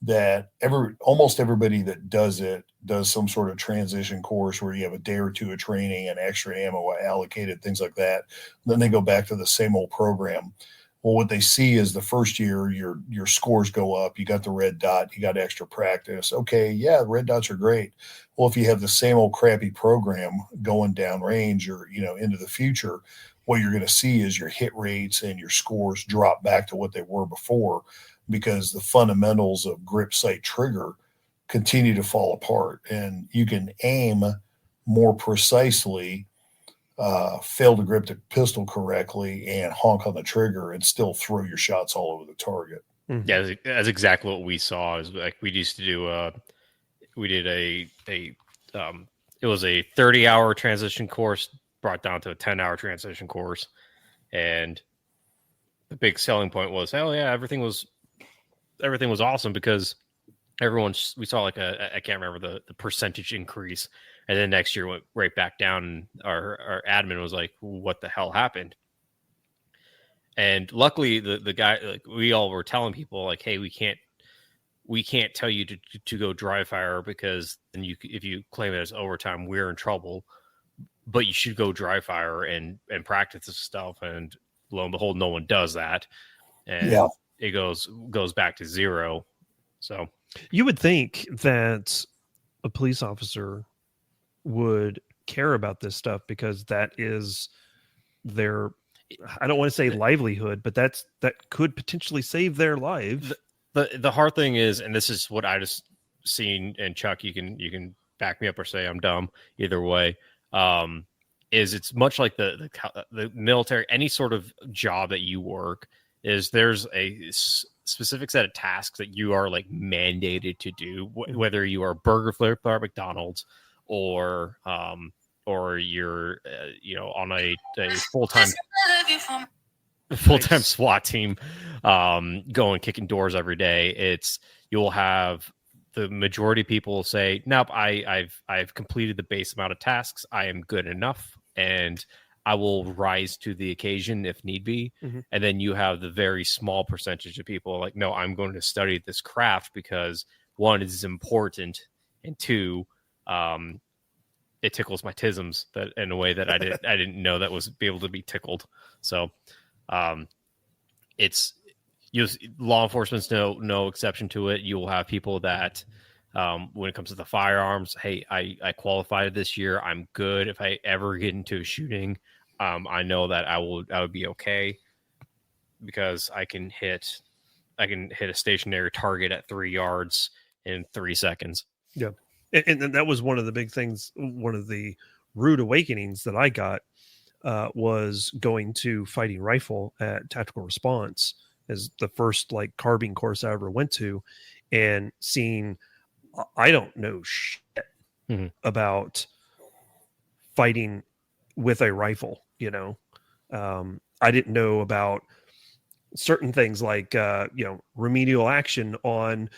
that almost everybody that does it does some sort of transition course where you have a day or two of training and extra ammo allocated, things like that. Then they go back to the same old program. Well, what they see is the first year your scores go up. You got the red dot, you got extra practice. Okay, yeah, red dots are great. Well, if you have the same old crappy program going down range or into the future, what you're going to see is your hit rates and your scores drop back to what they were before, because the fundamentals of grip, sight, trigger continue to fall apart. And you can aim more precisely, fail to grip the pistol correctly, and honk on the trigger and still throw your shots all over the target. Mm-hmm. Yeah, that's exactly what we saw. Is like we used to do. We did it was a 30-hour transition course brought down to a 10-hour transition course, and the big selling point was, oh yeah, everything was awesome because we saw like I can't remember the percentage increase, and then next year went right back down. And our admin was like, what the hell happened? And luckily the guy, like, we all were telling people like, hey, we can't tell you to go dry fire because then if you claim it as overtime, we're in trouble. But you should go dry fire and practice this stuff. And lo and behold, no one does that, and it goes back to zero. So you would think that a police officer would care about this stuff because that is their, I don't want to say livelihood, but that could potentially save their lives. The hard thing is, and this is what I just seen, and Chuck, you can back me up or say I'm dumb, either way, is it's much like the military, any sort of job that you work, is there's a specific set of tasks that you are like mandated to do, whether you are burger flipper at McDonald's or you're on a full-time SWAT team, going kicking doors every day. You'll have the majority of people say, nope, I've completed the base amount of tasks. I am good enough, and I will rise to the occasion if need be. Mm-hmm. And then you have the very small percentage of people like, no, I'm going to study this craft because one, it's important, and two, it tickles my tisms that in a way that I didn't know that was be able to be tickled. So it's law enforcement's no exception to it. You will have people that when it comes to the firearms, hey, I qualified this year, I'm good. If I ever get into a shooting, I know that I would be okay because I can hit a stationary target at 3 yards in 3 seconds. Yeah. And that was one of the big things, one of the rude awakenings that I got was going to fighting rifle at Tactical Response as the first like carbine course I ever went to, and seeing, I don't know shit about fighting with a rifle, I didn't know about certain things like, remedial action on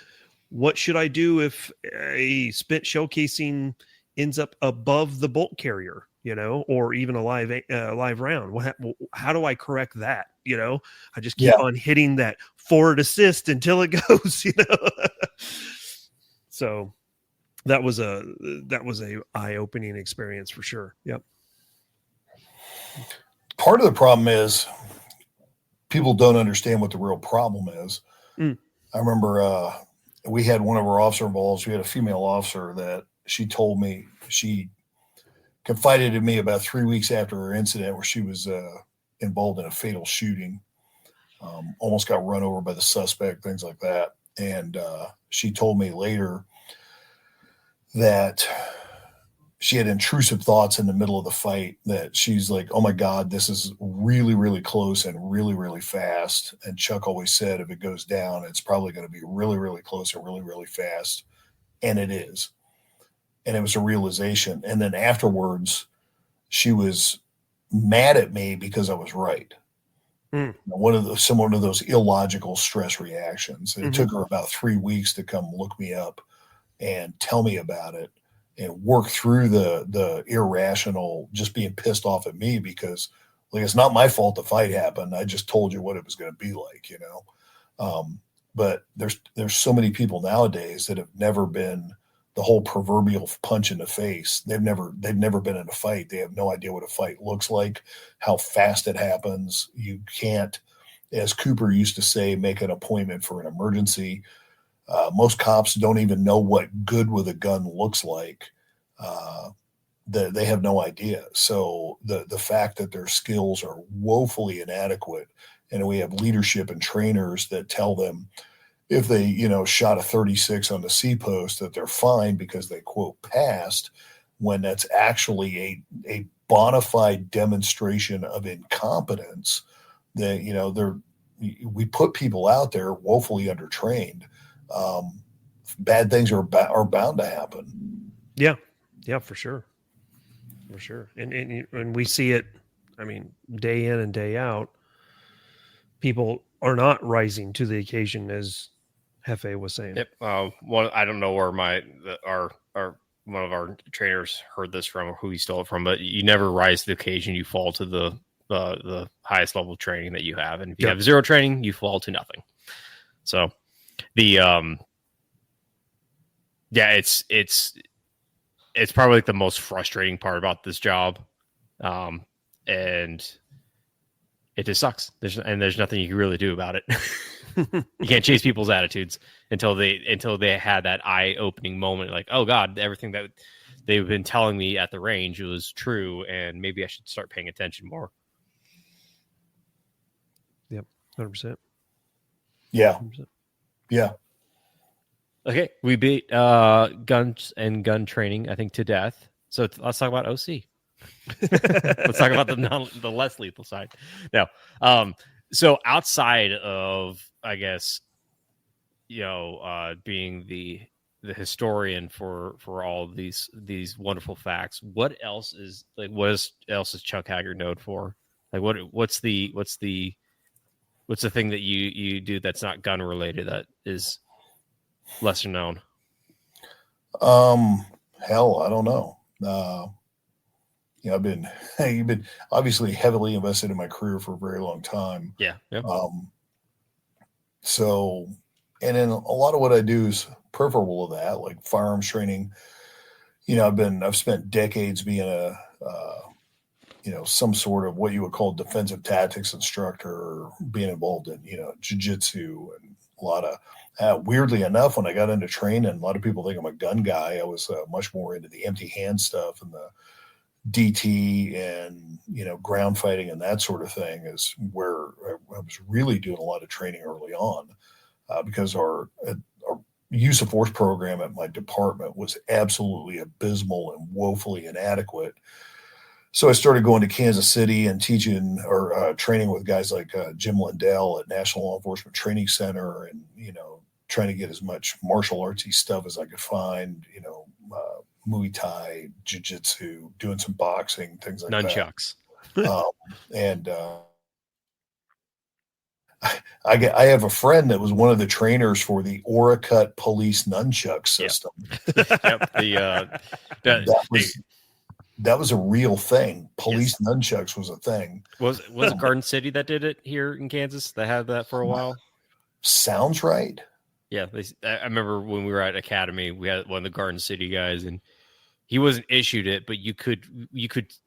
what should I do if a spent shell casing ends up above the bolt carrier, or even a live round. How do I correct that? I just keep on hitting that forward assist until it goes, So that was a eye-opening experience for sure. Yep. Part of the problem is people don't understand what the real problem is. I remember we had one of our officer involved. We had a female officer that she told me, she confided in me about 3 weeks after her incident where she was involved in a fatal shooting, almost got run over by the suspect, things like that. And she told me later that she had intrusive thoughts in the middle of the fight, that she's like, oh my God, this is really, really close and really, really fast. And Chuck always said, if it goes down, it's probably going to be really, really close and really, really fast. And it is. And it was a realization. And then afterwards, she was mad at me because I was right. Similar to those illogical stress reactions. And it took her about 3 weeks to come look me up and tell me about it and work through the irrational, just being pissed off at me because, like, it's not my fault the fight happened. I just told you what it was going to be like, But there's so many people nowadays that have never been the whole proverbial punch in the face. They've never been in a fight. They have no idea what a fight looks like, how fast it happens. You can't, as Cooper used to say, make an appointment for an emergency. Most cops don't even know what good with a gun looks like. They have no idea. So the fact that their skills are woefully inadequate, and we have leadership and trainers that tell them, if they, shot a 36 on the C post, that they're fine because they quote passed, when that's actually a bona fide demonstration of incompetence. That, we put people out there woefully undertrained. Bad things are bound to happen. Yeah, for sure. And we see it, I mean, day in and day out. People are not rising to the occasion, as Jefe was saying. Yep. I don't know where our one of our trainers heard this from, or who he stole it from, but you never rise to the occasion. You fall to the highest level of training that you have, and if you have zero training, you fall to nothing. So it's probably like the most frustrating part about this job, and it just sucks. There's nothing you can really do about it. You can't chase people's attitudes until they had that eye-opening moment, like, oh God, everything that they've been telling me at the range was true, and maybe I should start paying attention more. Yep, 100%. Yeah, 100%. Yeah. Okay, we beat guns and gun training, I think, to death. So let's talk about OC. Let's talk about the less lethal side. No, so outside of, I guess, being the historian for all these wonderful facts, what else is Chuck Haggard known for? Like, what's the thing that you do that's not gun related that is lesser known? Hell, I don't know. You've been obviously heavily invested in my career for a very long time. Yeah. So, and then a lot of what I do is peripheral to that, like firearms training. I've spent decades being some sort of what you would call defensive tactics instructor, or being involved in, jiu-jitsu, and a lot of, weirdly enough, when I got into training, a lot of people think I'm a gun guy. I was much more into the empty hand stuff and the DT and, ground fighting and that sort of thing is where I was really doing a lot of training early on, because our use of force program at my department was absolutely abysmal and woefully inadequate. So I started going to Kansas City and teaching or training with guys like Jim Lindell at National Law Enforcement Training Center, and, trying to get as much martial artsy stuff as I could find, Muay Thai, jiu-jitsu, doing some boxing, things like Nunchucks. that. I have a friend that was one of the trainers for the Oracut Police Nunchuck system. Yep. That was a real thing. Police nunchucks was a thing. Was it Garden City that did it here in Kansas? They had that for a while. Sounds right. Yeah, I remember when we were at Academy, we had one of the Garden City guys, and he wasn't issued it, but you could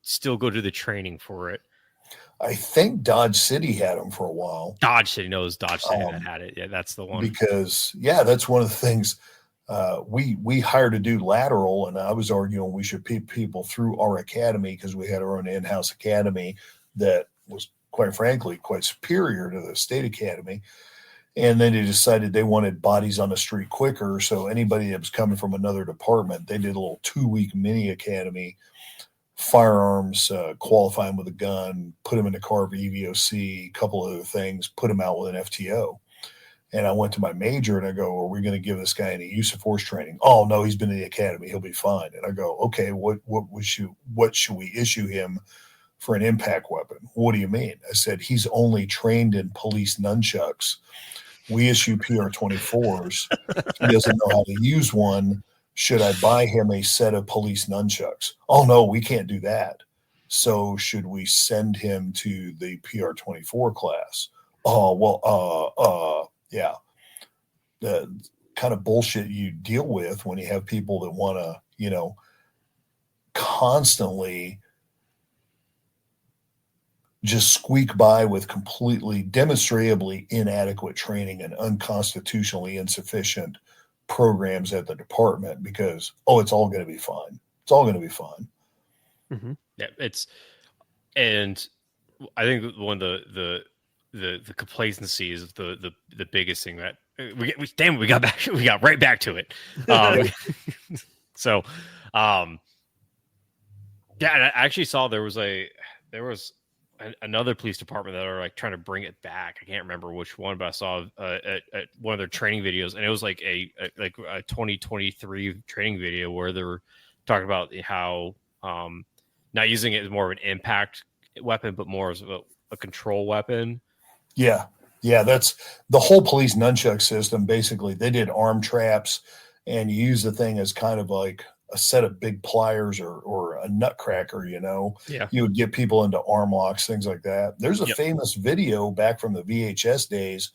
still go to the training for it. I think Dodge City had them for a while. Dodge City that had it. Yeah, that's the one. Because that's one of the things. We hired a dude lateral, and I was arguing we should put people through our academy because we had our own in-house academy that was, quite frankly, quite superior to the state academy. And then they decided they wanted bodies on the street quicker. So anybody that was coming from another department, they did a little 2-week mini academy, firearms, qualify them with a gun, put them in the car for EVOC, a couple other things, put them out with an FTO. And I went to my major and I go, are we going to give this guy any use of force training? Oh, no, he's been in the academy. He'll be fine. And I go, okay, what should we issue him for an impact weapon? What do you mean? I said, he's only trained in police nunchucks. We issue PR-24s. He doesn't know how to use one. Should I buy him a set of police nunchucks? Oh, no, we can't do that. So should we send him to the PR-24 class? Oh, well, yeah. The kind of bullshit you deal with when you have people that want to, constantly just squeak by with completely demonstrably inadequate training and unconstitutionally insufficient programs at the department because, it's all going to be fine. It's all going to be fine. Mm-hmm. Yeah, and I think one of the complacency is the biggest thing that we got right back to it. So, yeah, and I actually saw there was another police department that are like trying to bring it back. I can't remember which one, but I saw one of their training videos, and it was like a 2023 training video where they were talking about how not using it as more of an impact weapon, but more as a control weapon. Yeah. That's the whole police nunchuck system. Basically, they did arm traps, and you use the thing as kind of like a set of big pliers or a nutcracker, Yeah. You would get people into arm locks, things like that. There's a famous video back from the VHS days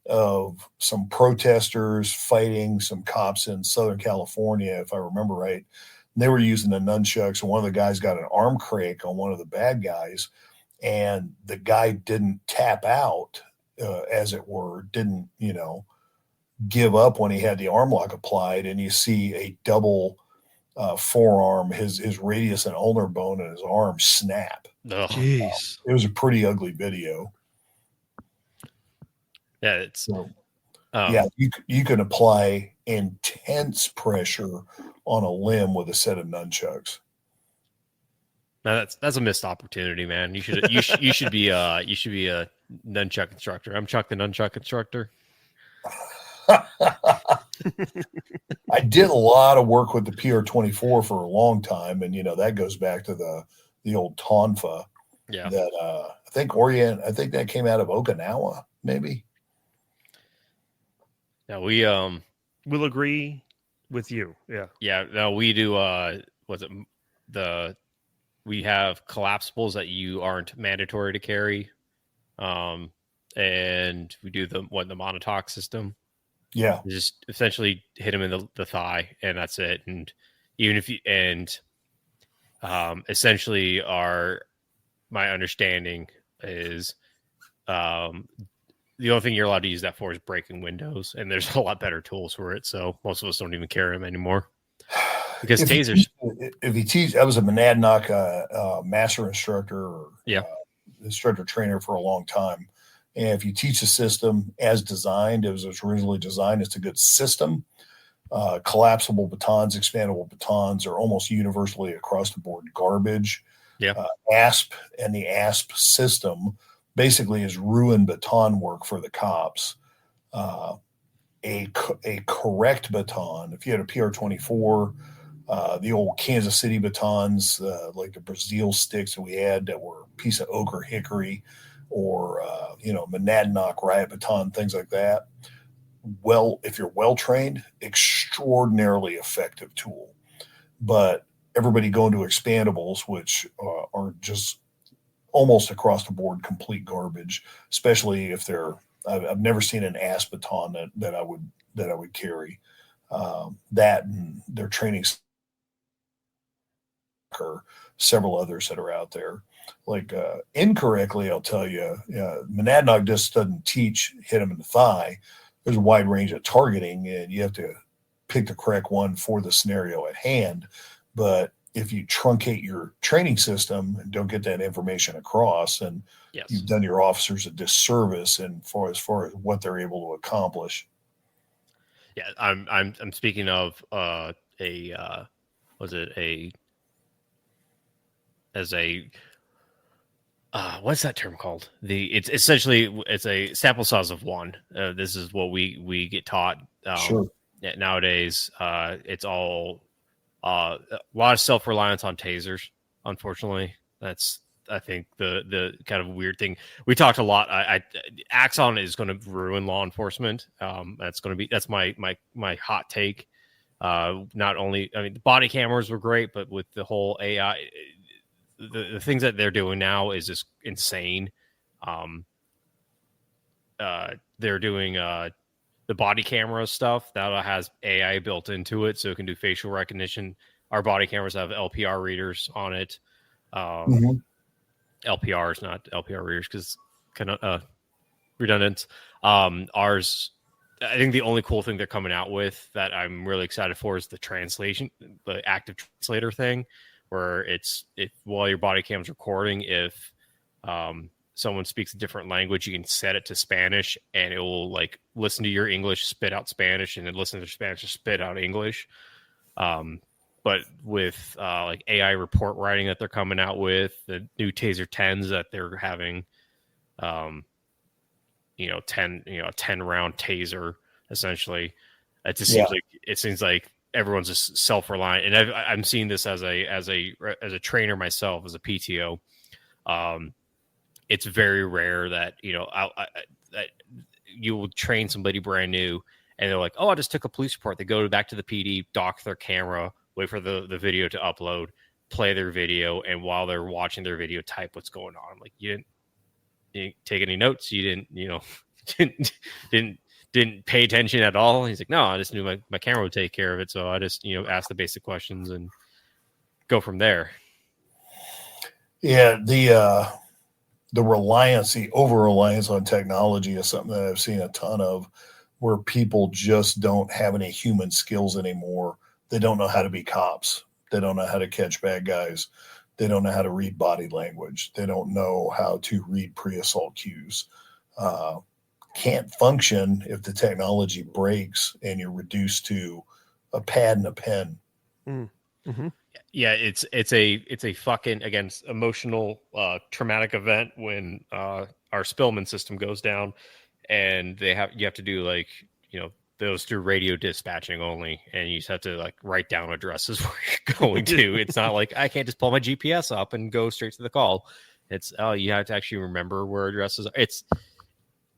of some protesters fighting some cops in Southern California, if I remember right. They were using the nunchucks, and one of the guys got an arm crank on one of the bad guys, and the guy didn't tap out, as it were, didn't, give up when he had the arm lock applied, and you see a double forearm, his radius and ulnar bone in his arm snap. Jeez. It was a pretty ugly video. Yeah, it's you can apply intense pressure on a limb with a set of nunchucks. Now that's a missed opportunity, man. You should be a nunchuck instructor. I'm Chuck the nunchuck instructor. I did a lot of work with the PR-24 for a long time, and that goes back to the old Tonfa. Yeah, that I think that came out of Okinawa, maybe. Yeah, we will agree with you. Yeah. Yeah. No, we do. We have collapsibles that you aren't mandatory to carry, and we do the monotox system. Yeah, you just essentially hit him in the thigh, and that's it. And even if you essentially my understanding is the only thing you're allowed to use that for is breaking windows, and there's a lot better tools for it. So most of us don't even carry them anymore because tasers. If you teach, I was a Monadnock master instructor or instructor trainer for a long time. And if you teach a system as designed, it was originally designed, it's a good system. Collapsible batons, expandable batons are almost universally across the board garbage. Yeah. ASP and the ASP system basically is ruined baton work for the cops. A correct baton, if you had a PR-24, the old Kansas City batons, like the Brazil sticks that we had that were a piece of oak or hickory, or Monadnock riot baton, things like that. Well, if you're well trained, extraordinarily effective tool. But everybody going to expandables, which are just almost across the board complete garbage, especially if they're. I've never seen an ASP baton that I would carry. That and their training, or several others that are out there. Like incorrectly, I'll tell you, Monadnock just doesn't teach hit him in the thigh. There's a wide range of targeting, and you have to pick the correct one for the scenario at hand. But if you truncate your training system and don't get that information across, and you've done your officers a disservice as far as what they're able to accomplish. Yeah, I'm speaking of what's that term called? It's essentially a sample size of one. This is what we get taught. Sure. Nowadays, it's all a lot of self-reliance on tasers. Unfortunately, that's I think the kind of weird thing. We talked a lot. Axon is going to ruin law enforcement. That's my hot take. Not only, the body cameras were great, but with the whole AI, the things that they're doing now is just insane. They're doing the body camera stuff that has AI built into it, so it can do facial recognition. Our body cameras have LPR readers on it. LPRs, not LPR readers, because kind of redundant. Ours, I think the only cool thing they're coming out with that I'm really excited for is the translation, the active translator thing, where while your body cam's recording, if someone speaks a different language, you can set it to Spanish and it will like listen to your English, spit out Spanish, and then listen to Spanish, spit out English. But with like AI report writing that they're coming out with, the new Taser 10s that they're having, 10 round taser essentially. It seems like everyone's just self-reliant, and I'm seeing this as a trainer myself, as a PTO. It's very rare that that you will train somebody brand new and they're like, oh, I just took a police report. They go back to the PD, dock their camera, wait for the video to upload, play their video, and while they're watching their video, type what's going on. Like, you didn't take any notes, you didn't pay attention at all. He's like, no, I just knew my camera would take care of it, so I just ask the basic questions and go from there. Yeah, the reliance, the over-reliance on technology is something that I've seen a ton of, where people just don't have any human skills anymore. They don't know how to be cops. They don't know how to catch bad guys. They don't know how to read body language. They don't know how to read pre-assault cues. Can't function if the technology breaks and you're reduced to a pad and a pen. Mm-hmm. Yeah, it's a fucking, again, emotional traumatic event when our Spillman system goes down, and you have to do those through radio dispatching only, and you just have to like write down addresses where you're going to. It's not like I can't just pull my GPS up and go straight to the call. It's you have to actually remember where addresses are. It's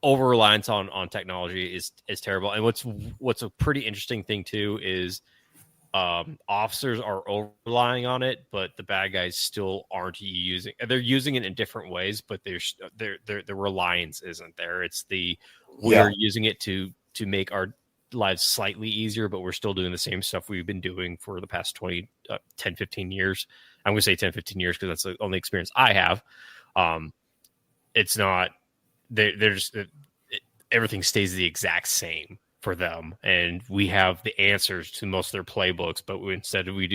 over reliance on technology is terrible. And what's a pretty interesting thing too is officers are over relying on it, but the bad guys still aren't using. They're using it in different ways, but the reliance isn't there. It's we're using it to make our lives slightly easier, but we're still doing the same stuff we've been doing for the past 10, 15 years. I'm going to say 10, 15 years because that's the only experience I have. It's not, everything stays the exact same for them. And we have the answers to most of their playbooks, but instead we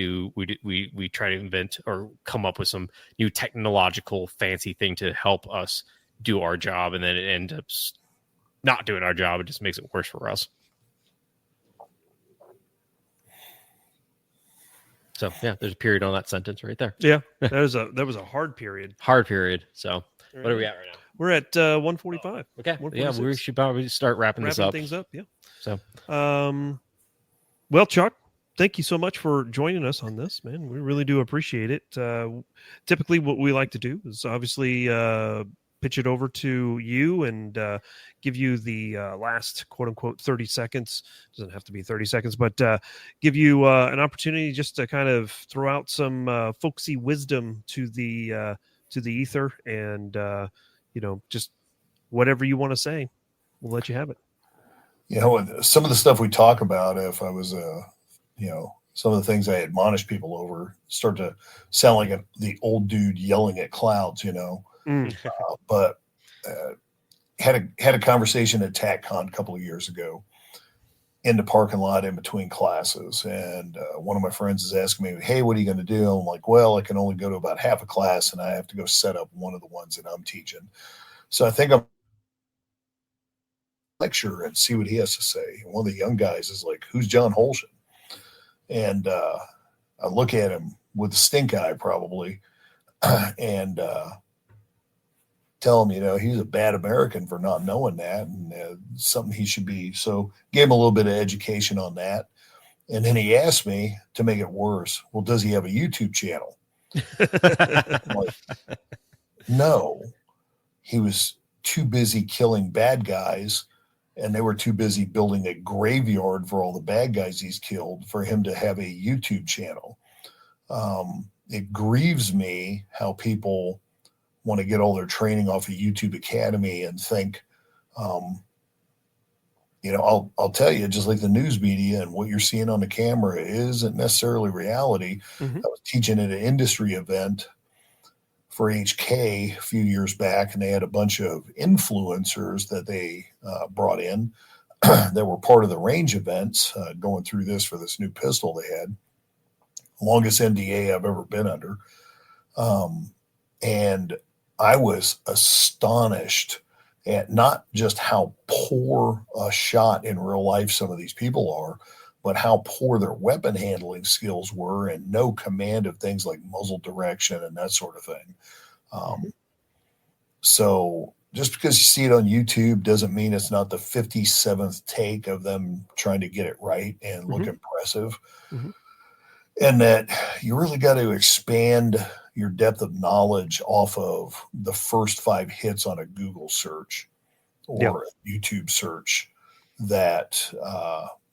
try to invent or come up with some new technological fancy thing to help us do our job. And then it ends up not doing our job. It just makes it worse for us. So yeah, there's a period on that sentence right there. Yeah, that was a hard period. Hard period. So what are we at right now? We're at 145. Okay. Yeah, we should probably start wrapping things up. Yeah. So, well, Chuck, thank you so much for joining us on this, man. We really do appreciate it. Typically, what we like to do is obviously pitch it over to you and give you the last quote unquote 30 seconds. Doesn't have to be 30 seconds, but give you an opportunity just to kind of throw out some folksy wisdom to the ether, and just whatever you want to say, we'll let you have it. Some of the stuff we talk about, if I was some of the things I admonish people over start to sound like the old dude yelling at clouds, but had a conversation at TACCon a couple of years ago in the parking lot in between classes. And one of my friends is asking me, hey, what are you going to do? I'm like, well, I can only go to about half a class and I have to go set up one of the ones that I'm teaching. So I think I'm lecture and see what he has to say. And one of the young guys is like, who's John Holshin? And I look at him with a stink eye probably and tell him, he's a bad American for not knowing that, and something he should be. So gave him a little bit of education on that. And then he asked me, to make it worse, well, does he have a YouTube channel? I'm like, no, he was too busy killing bad guys, and they were too busy building a graveyard for all the bad guys he's killed for him to have a YouTube channel. It grieves me how people want to get all their training off of YouTube Academy and think, I'll tell you, just like the news media and what you're seeing on the camera isn't necessarily reality. Mm-hmm. I was teaching at an industry event for HK a few years back, and they had a bunch of influencers that they brought in that were part of the range events going through this for this new pistol they had. Longest NDA I've ever been under. And I was astonished at not just how poor a shot in real life some of these people are, but how poor their weapon handling skills were and no command of things like muzzle direction and that sort of thing. So just because you see it on YouTube doesn't mean it's not the 57th take of them trying to get it right and look impressive. And that you really got to expand your depth of knowledge off of the first 5 hits on a Google search or a YouTube search, that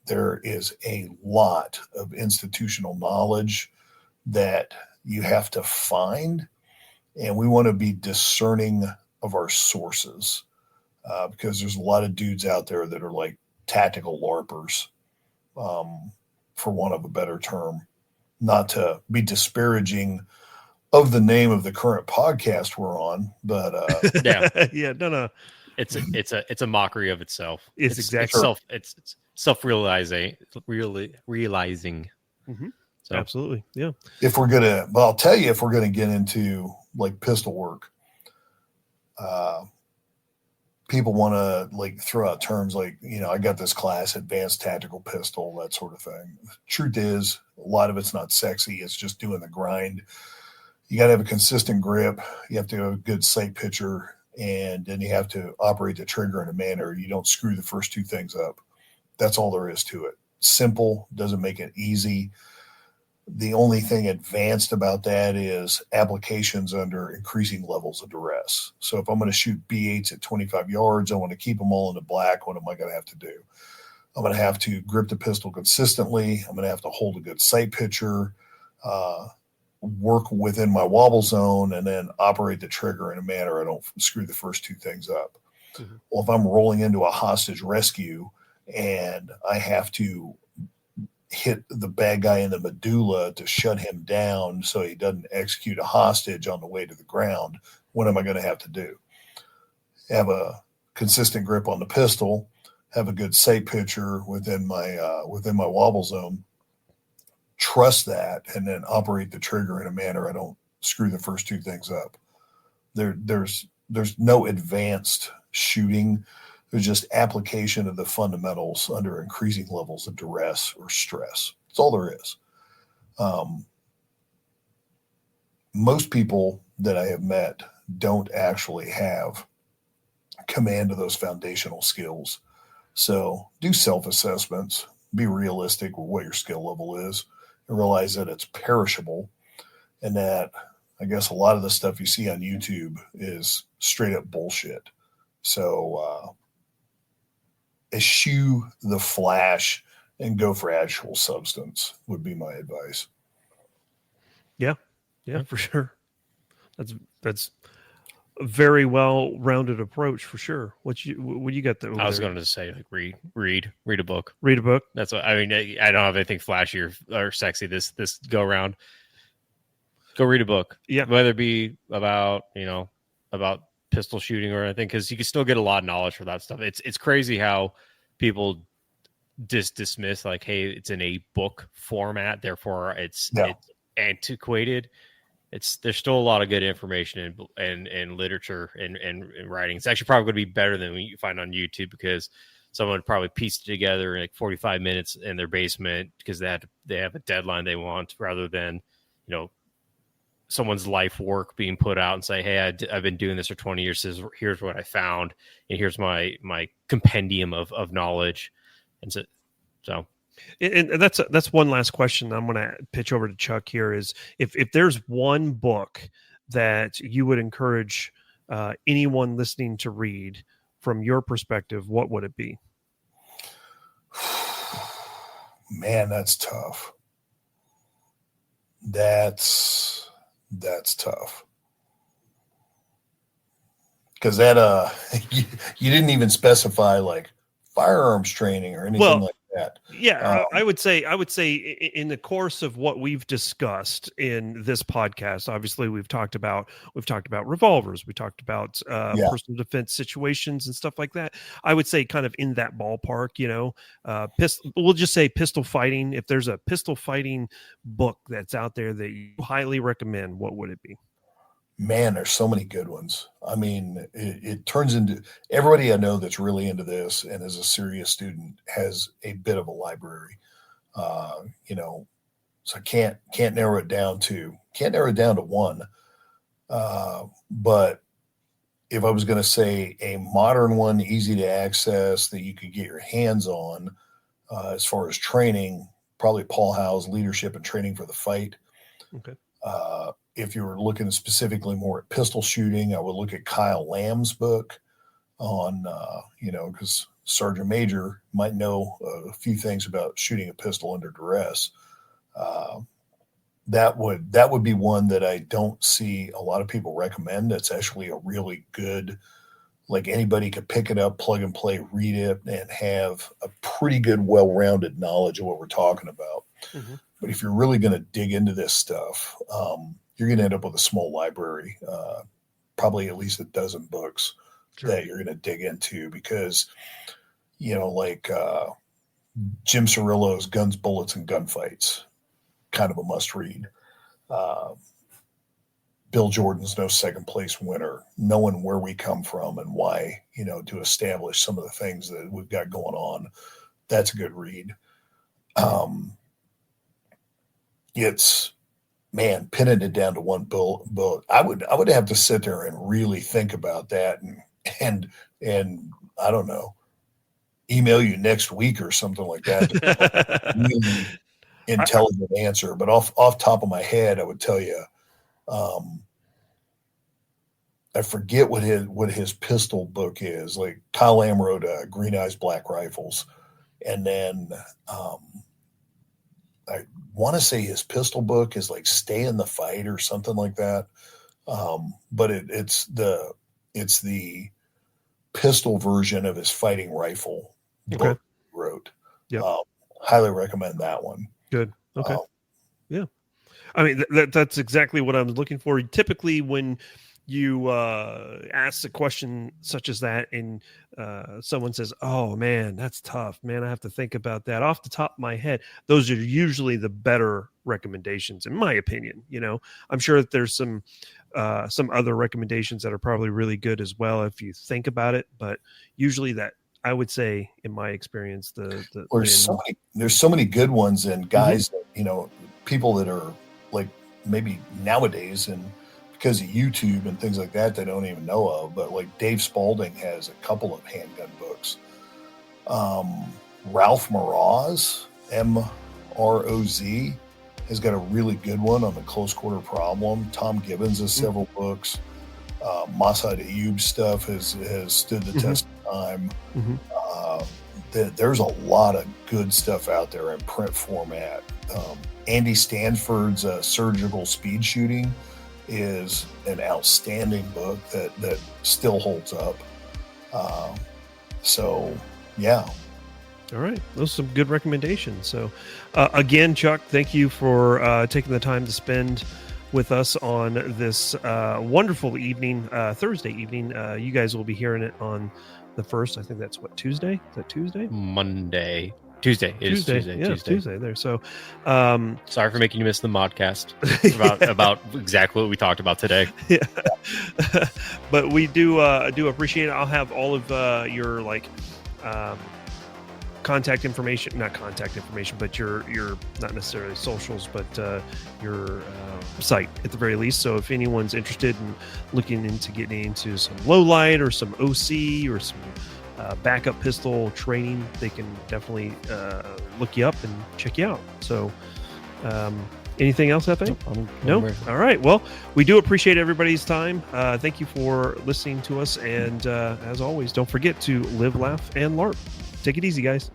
there is a lot of institutional knowledge that you have to find. And we want to be discerning of our sources because there's a lot of dudes out there that are like tactical LARPers, for want of a better term. Not to be disparaging of the name of the current podcast we're on, but no. It's a mockery of itself. It's exactly it's self-realizing, realizing. So absolutely, yeah. If we're gonna, well, I'll tell you, if we're gonna get into like pistol work, people want to like throw out terms like, I got this class, advanced tactical pistol, that sort of thing. Truth is, a lot of it's not sexy. It's just doing the grind. You got to have a consistent grip. You have to have a good sight picture, and then you have to operate the trigger in a manner you don't screw the first 2 things up. That's all there is to it. Simple, doesn't make it easy. The only thing advanced about that is applications under increasing levels of duress. So if I'm going to shoot B8s at 25 yards, I want to keep them all in the black. What am I going to have to do? I'm going to have to grip the pistol consistently. I'm going to have to hold a good sight picture, work within my wobble zone, and then operate the trigger in a manner I don't screw the first 2 things up. Well, if I'm rolling into a hostage rescue and I have to hit the bad guy in the medulla to shut him down so he doesn't execute a hostage on the way to the ground, what am I going to have to do? Have a consistent grip on the pistol, have a good sight picture within my wobble zone, trust that, and then operate the trigger in a manner I don't screw the first 2 things up. There's no advanced shooting. There's just application of the fundamentals under increasing levels of duress or stress. That's all there is. Most people that I have met don't actually have command of those foundational skills. So do self-assessments, be realistic with what your skill level is, and realize that it's perishable, and that I guess a lot of the stuff you see on YouTube is straight up bullshit. So eschew the flash and go for actual substance would be my advice. Yeah, for sure. That's a very well-rounded approach for sure. What you got there? I was going to say, like, read a book. Read a book. That's what I mean. I don't have anything flashy or sexy this go around. Go read a book. Yeah, whether it be about pistol shooting or anything, because you can still get a lot of knowledge for that stuff. It's crazy how people dismiss like, hey, it's in a book format, therefore it's antiquated. There's still a lot of good information and literature and writing. It's actually probably going to be better than what you find on YouTube, because someone probably pieced it together in like 45 minutes in their basement because they have a deadline they want, rather than someone's life work being put out and say, hey, I've been doing this for 20 years. Here's what I found, and here's my compendium of knowledge. And so and that's one last question I'm going to pitch over to Chuck here is if there's one book that you would encourage anyone listening to read from your perspective, what would it be? Man, that's tough. That's tough. Because that you didn't even specify like firearms training or anything like that. Yeah, I would say in the course of what we've discussed in this podcast, obviously we've talked about revolvers, we talked about personal defense situations and stuff like that. I would say kind of in that ballpark, we'll just say pistol fighting. If there's a pistol fighting book that's out there that you highly recommend, what would it be? man, there's so many good ones. I mean, it turns into everybody I know that's really into this and is a serious student has a bit of a library. So I can't narrow it down to one. But if I was going to say a modern one, easy to access that you could get your hands on, as far as training, probably Paul Howe's Leadership and Training for the Fight. Okay. If you were looking specifically more at pistol shooting, I would look at Kyle Lamb's book on, because Sergeant Major might know a few things about shooting a pistol under duress. That would be one that I don't see a lot of people recommend. It's actually a really good, like anybody could pick it up, plug and play, read it, and have a pretty good, well-rounded knowledge of what we're talking about. Mm-hmm. But if you're really going to dig into this stuff, you're going to end up with a small library, probably at least a dozen books that you're going to dig into because, like Jim Cirillo's Guns, Bullets, and Gunfights, kind of a must read. Bill Jordan's No Second Place Winner, knowing where we come from and why, to establish some of the things that we've got going on. That's a good read. It's, man, pinning it down to one book. I would have to sit there and really think about that and I don't know, email you next week or something like that. Really intelligent answer, but off top of my head, I would tell you, I forget what his pistol book is. Like Kyle Lamb wrote Green Eyes, Black Rifles, and then I want to say his pistol book is like Stay in the Fight or something like that. But it's the pistol version of his fighting rifle book he wrote. Yep. Highly recommend that one. Good. Okay. Yeah. I mean, that's exactly what I was looking for. Typically, when you ask a question such as that and someone says, oh, man, that's tough. Man, I have to think about that. Off the top of my head, those are usually the better recommendations, in my opinion. I'm sure that there's some other recommendations that are probably really good as well if you think about it. But usually that, I would say, in my experience, there's so many good ones and guys that, people that are like maybe nowadays and because of YouTube and things like that, they don't even know of. But like Dave Spalding has a couple of handgun books. Ralph Moroz, M-R-O-Z, has got a really good one on the close quarter problem. Tom Gibbons has several books. Masad Ayub stuff has stood the test of time. There's a lot of good stuff out there in print format. Andy Stanford's Surgical Speed Shooting is an outstanding book that still holds up. Yeah. All right. Those are some good recommendations. So again, Chuck, thank you for taking the time to spend with us on this wonderful evening, Thursday evening. You guys will be hearing it on the 1st. I think that's Tuesday? Is that Tuesday? Monday. Tuesday. It is Tuesday. Yeah, Tuesday there. So, sorry for making you miss the modcast about exactly what we talked about today. Yeah, but we do appreciate it. I'll have all of your contact information, not contact information, but your not necessarily socials, but your site at the very least. So if anyone's interested in looking into getting into some low light or some OC or some backup pistol training, they can definitely look you up and check you out. So anything else, Jefe? No? All right. Well, we do appreciate everybody's time. Thank you for listening to us. And as always, don't forget to live, laugh, and LARP. Take it easy, guys.